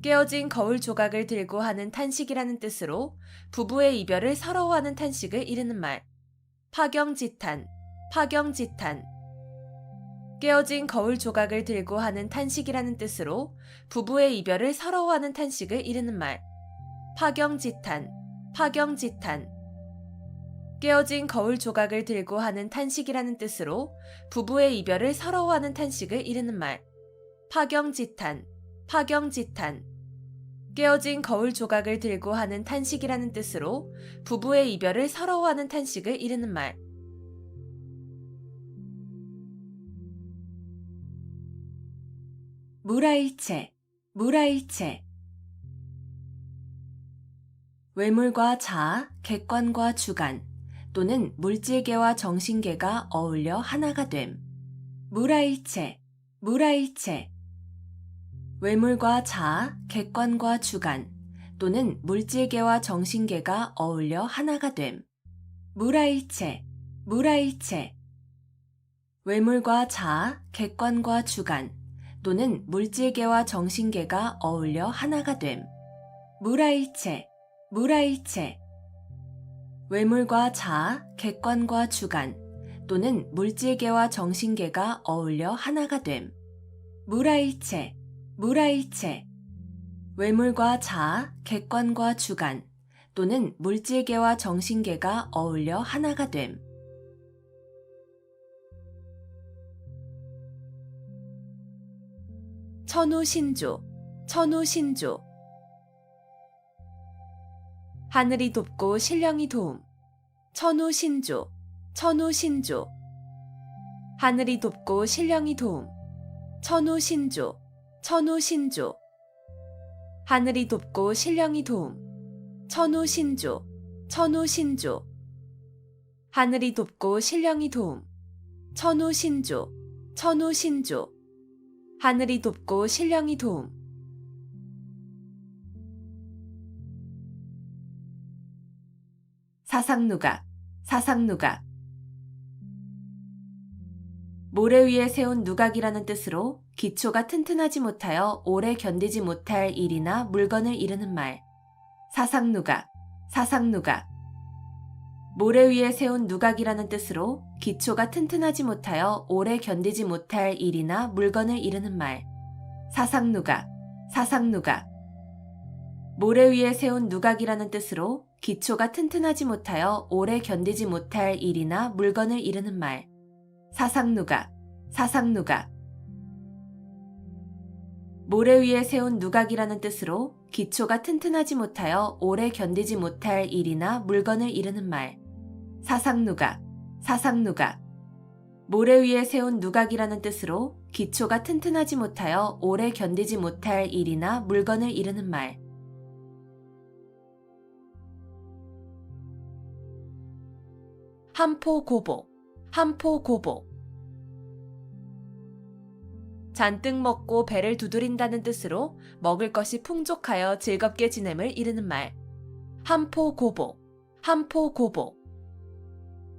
깨어진 거울 조각을 들고 하는 탄식이라는 뜻으로 부부의 이별을 서러워하는 탄식을 이르는 말. 파경지탄, 파경지탄. 깨어진 거울 조각을 들고 하는 탄식이라는 뜻으로 부부의 이별을 서러워하는 탄식을 이르는 말. 파경지탄, 파경지탄. 깨어진 거울 조각을 들고 하는 탄식이라는 뜻으로 부부의 이별을 서러워하는 탄식을 이르는 말. 파경지탄, 파경지탄. 깨어진 거울 조각을 들고 하는 탄식이라는 뜻으로 부부의 이별을 서러워하는 탄식을 이르는 말. 무라일체, 무라일체. 외물과 자아, 객관과 주관 또는 물질계와 정신계가 어울려 하나가 됨. 무라일체, 무라일체. 외물과 자아, 객관과 주관 또는 물질계와 정신계가 어울려 하나가 됨. 무라일체, 무라일체. 외물과 자아, 객관과 주관 또는 물질계와 정신계가 어울려 하나가 됨. 무라일체, 무라일체. 외물과 자아, 객관과 주관 또는 물질계와 정신계가 어울려 하나가 됨. 무라일체, 무라일체. 외물과 자아, 객관과 주관 또는 물질계와 정신계가 어울려 하나가 됨. 천우신조, 천우신조. 하늘이 돕고 신령이 도움. 천우신조, 천우신조. 하늘이 돕고 신령이 도움. 천우신조, 천우신조. 하늘이 돕고 신령이 도움. 천우신조, 천우신조. 하늘이 돕고 신령이 도움. 천우신조, 천우신조. 하늘이 돕고 신령이 도움. 사상누각, 사상누각. 모래 위에 세운 누각이라는 뜻으로 기초가 튼튼하지 못하여 오래 견디지 못할 일이나 물건을 이르는 말. 사상누각, 사상누각. 모래 위에 세운 누각이라는 뜻으로 기초가 튼튼하지 못하여 오래 견디지 못할 일이나 물건을 이르는 말. 사상누각, 사상누각. 모래 위에 세운 누각이라는 뜻으로 기초가 튼튼하지 못하여 오래 견디지 못할 일이나 물건을 이르는 말. 사상누각, 사상누각. 모래 위에 세운 누각이라는 뜻으로 기초가 튼튼하지 못하여 오래 견디지 못할 일이나 물건을 이르는 말. 사상누각, 사상누각. 모래 위에 세운 누각이라는 뜻으로 기초가 튼튼하지 못하여 오래 견디지 못할 일이나 물건을 이르는 말. 한포고복, 한포고복. 잔뜩 먹고 배를 두드린다는 뜻으로 먹을 것이 풍족하여 즐겁게 지냄을 이르는 말. 한포고복, 한포고복.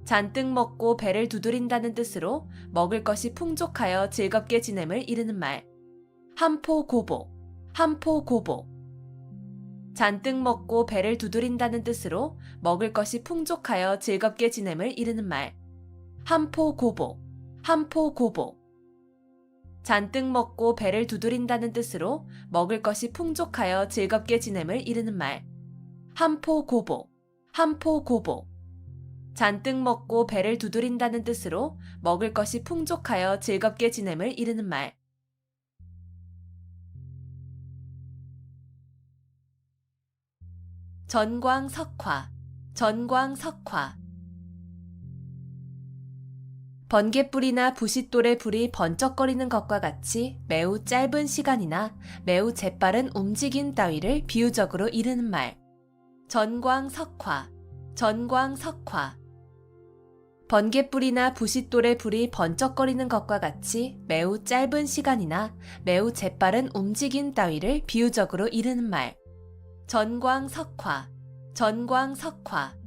잔뜩 먹고 배를 두드린다는 뜻으로 먹을 것이 풍족하여 즐겁게 지냄을 이르는 말. 한포고복, 한포고복. 잔뜩 먹고 배를 두드린다는 뜻으로 먹을 것이 풍족하여 즐겁게 지냄을 이르는 말. 한포고복, 한포고복. 잔뜩 먹고 배를 두드린다는 뜻으로 먹을 것이 풍족하여 즐겁게 지냄을 이르는 말. 한포고복, 한포고복. 잔뜩 먹고 배를 두드린다는 뜻으로 먹을 것이 풍족하여 즐겁게 지냄을 이르는 말. 전광석화, 전광석화. 번갯불이나 부싯돌의 불이 번쩍거리는 것과 같이 매우 짧은 시간이나 매우 재빠른 움직임 따위를 비유적으로 이르는 말. 전광석화, 전광석화. 번갯불이나 부싯돌의 불이 번쩍거리는 것과 같이 매우 짧은 시간이나 매우 재빠른 움직임 따위를 비유적으로 이르는 말. 전광석화, 전광석화.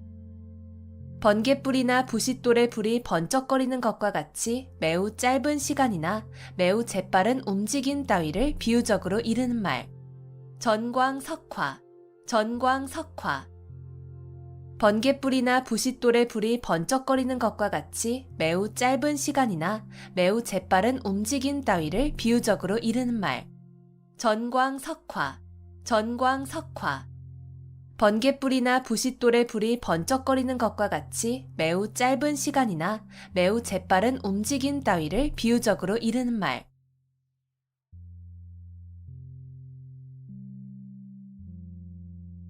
번갯불이나 부싯돌의 불이 번쩍거리는 것과 같이 매우 짧은 시간이나 매우 재빠른 움직임 따위를 비유적으로 이르는 말. 전광석화, 전광석화. 번갯불이나 부싯돌의 불이 번쩍거리는 것과 같이 매우 짧은 시간이나 매우 재빠른 움직임 따위를 비유적으로 이르는 말. 전광석화, 전광석화. 번갯불이나 부싯돌의 불이 번쩍거리는 것과 같이 매우 짧은 시간이나 매우 재빠른 움직임 따위를 비유적으로 이르는 말.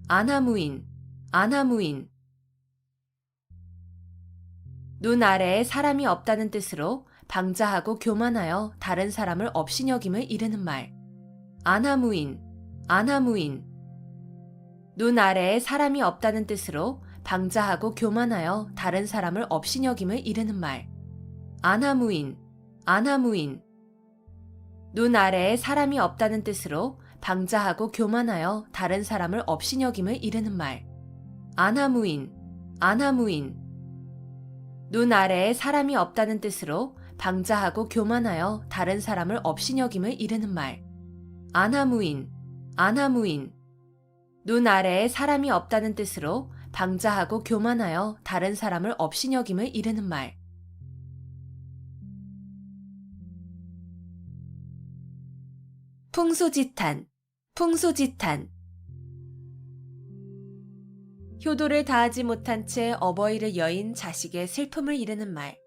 아나무인, 아나무인. 눈 아래에 사람이 없다는 뜻으로 방자하고 교만하여 다른 사람을 업신여김을 이르는 말. 아나무인, 아나무인. 눈 아래에 사람이 없다는 뜻으로 방자하고 교만하여 다른 사람을 업신여김을 이르는 말. 아나무인, 아나무인. 눈 아래에 사람이 없다는 뜻으로 방자하고 교만하여 다른 사람을 업신여김을 이르는 말. 아나무인, 아나무인. 눈 아래에 사람이 없다는 뜻으로 방자하고 교만하여 다른 사람을 업신여김을 이르는 말. 아나무인, 아나무인. 눈 아래에 사람이 없다는 뜻으로 방자하고 교만하여 다른 사람을 업신여김을 이르는 말. 풍수지탄, 풍수지탄. 효도를 다하지 못한 채 어버이를 여인 자식의 슬픔을 이르는 말.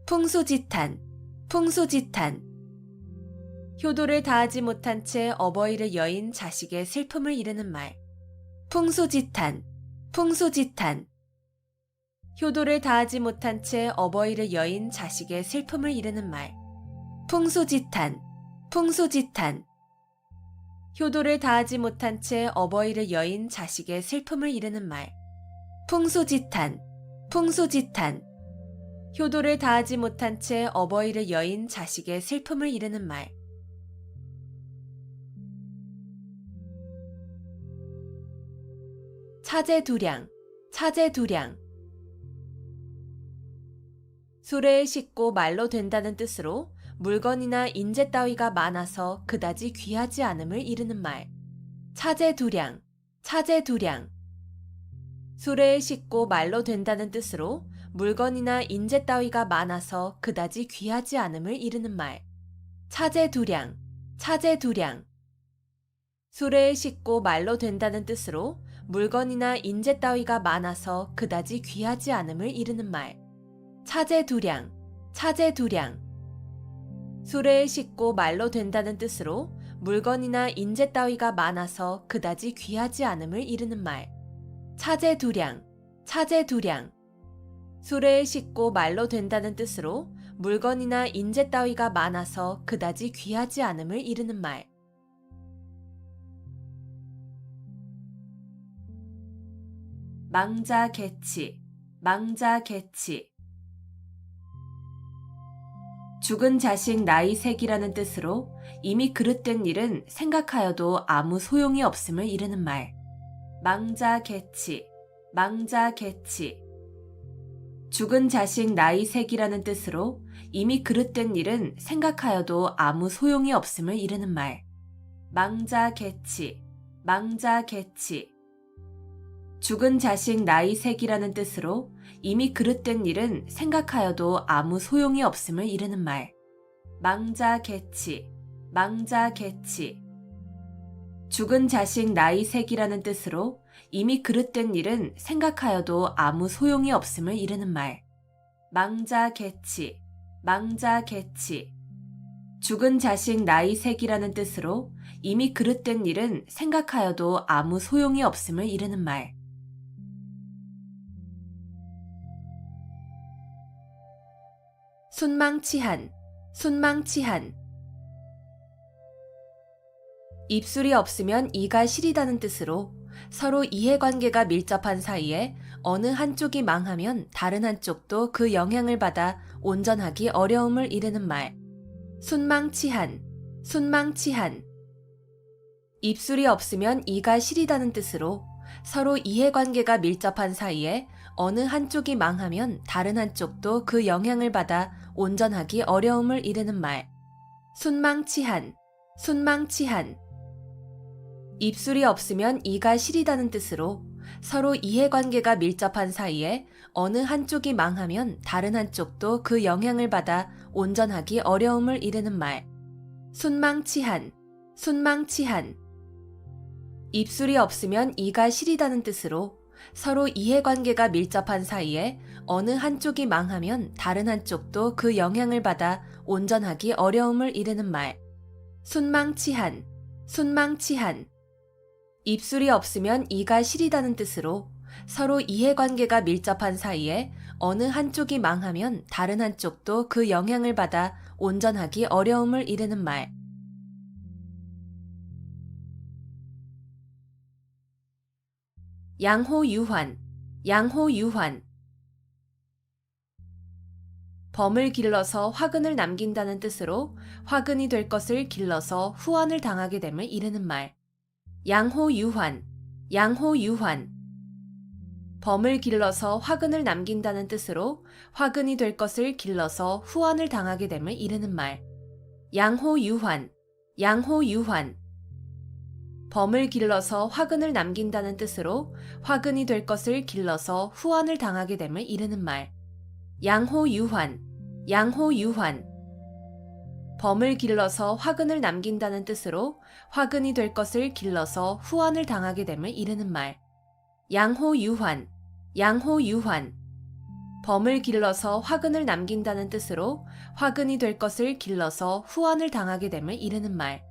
풍수지탄, 풍수지탄. 효도를 다하지 못한 채 어버이를 여인 자식의 슬픔을 이르는 말. 풍수지탄, 풍수지탄. 효도를 다하지 못한 채 어버이를 여인 자식의 슬픔을 이르는 말. 풍수지탄, 풍수지탄. 효도를 다하지 못한 채 어버이를 여인 자식의 슬픔을 이르는 말. 풍수지탄, 풍수지탄. 효도를 다하지 못한 채 어버이를 여인 자식의 슬픔을 이르는 말. 차제두량, 차제두량. 수레에 싣고 말로 된다는 뜻으로 물건이나 인재 따위가 많아서 그다지 귀하지 않음을 이르는 말. 차제두량, 차제두량. 수레에 싣고 말로 된다는 뜻으로 물건이나 인재 따위가 많아서 그다지 귀하지 않음을 이르는 말. 차제두량, 차제두량. 수레에 싣고 말로 된다는 뜻으로 물건이나 인재 따위가 많아서 그다지 귀하지 않음을 이르는 말. 차제두량, 차제두량. 수레에 싣고 말로 된다는 뜻으로 물건이나 인재 따위가 많아서 그다지 귀하지 않음을 이르는 말. 차제두량, 차제두량. 수레에 싣고 말로 된다는 뜻으로 물건이나 인재 따위가 많아서 그다지 귀하지 않음을 이르는 말. 망자개치, 망자개치. 죽은 자식 나이 색이라는 뜻으로 이미 그릇된 일은 생각하여도 아무 소용이 없음을 이르는 말. 망자개치, 망자개치. 죽은 자식 나이 색이라는 뜻으로 이미 그릇된 일은 생각하여도 아무 소용이 없음을 이르는 말. 망자개치, 망자개치. 죽은 자식 나이 색이라는 뜻으로 이미 그릇된 일은 생각하여도 아무 소용이 없음을 이르는 말. 망자개치, 망자개치. 죽은 자식 나이 색이라는 뜻으로 이미 그릇된 일은 생각하여도 아무 소용이 없음을 이르는 말. 망자개치, 망자개치. 죽은 자식 나이 색이라는 뜻으로 이미 그릇된 일은 생각하여도 아무 소용이 없음을 이르는 말. 순망치한, 순망치한. 입술이 없으면 이가 시리다는 뜻으로 서로 이해관계가 밀접한 사이에 어느 한쪽이 망하면 다른 한쪽도 그 영향을 받아 온전하기 어려움을 이르는 말. 순망치한, 순망치한. 입술이 없으면 이가 시리다는 뜻으로 서로 이해관계가 밀접한 사이에 어느 한쪽이 망하면 다른 한쪽도 그 영향을 받아 온전하기 어려움을 이르는 말. 순망치한, 순망치한. 입술이 없으면 이가 시리다는 뜻으로 서로 이해관계가 밀접한 사이에 어느 한쪽이 망하면 다른 한쪽도 그 영향을 받아 온전하기 어려움을 이르는 말. 순망치한, 순망치한. 입술이 없으면 이가 시리다는 뜻으로 서로 이해관계가 밀접한 사이에 어느 한쪽이 망하면 다른 한쪽도 그 영향을 받아 온전하기 어려움을 이르는 말. 순망치한, 순망치한. 입술이 없으면 이가 시리다는 뜻으로 서로 이해관계가 밀접한 사이에 어느 한쪽이 망하면 다른 한쪽도 그 영향을 받아 온전하기 어려움을 이르는 말. 양호유환, 양호유환. 범을 길러서 화근을 남긴다는 뜻으로 화근이 될 것을 길러서 후환을 당하게 됨을 이르는 말. 양호유환, 양호유환. 범을 길러서 화근을 남긴다는 뜻으로 화근이 될 것을 길러서 후환을 당하게 됨을 이르는 말. 양호유환, 양호유환. 범을 길러서 화근을 남긴다는 뜻으로 화근이 될 것을 길러서 후환을 당하게 됨을 이르는 말. 양호유환, 양호유환. 범을 길러서 화근을 남긴다는 뜻으로 화근이 될 것을 길러서 후환을 당하게 됨을 이르는 말. 양호유환, 양호유환. 범을 길러서 화근을 남긴다는 뜻으로 화근이 될 것을 길러서 후환을 당하게 됨을 이르는 말.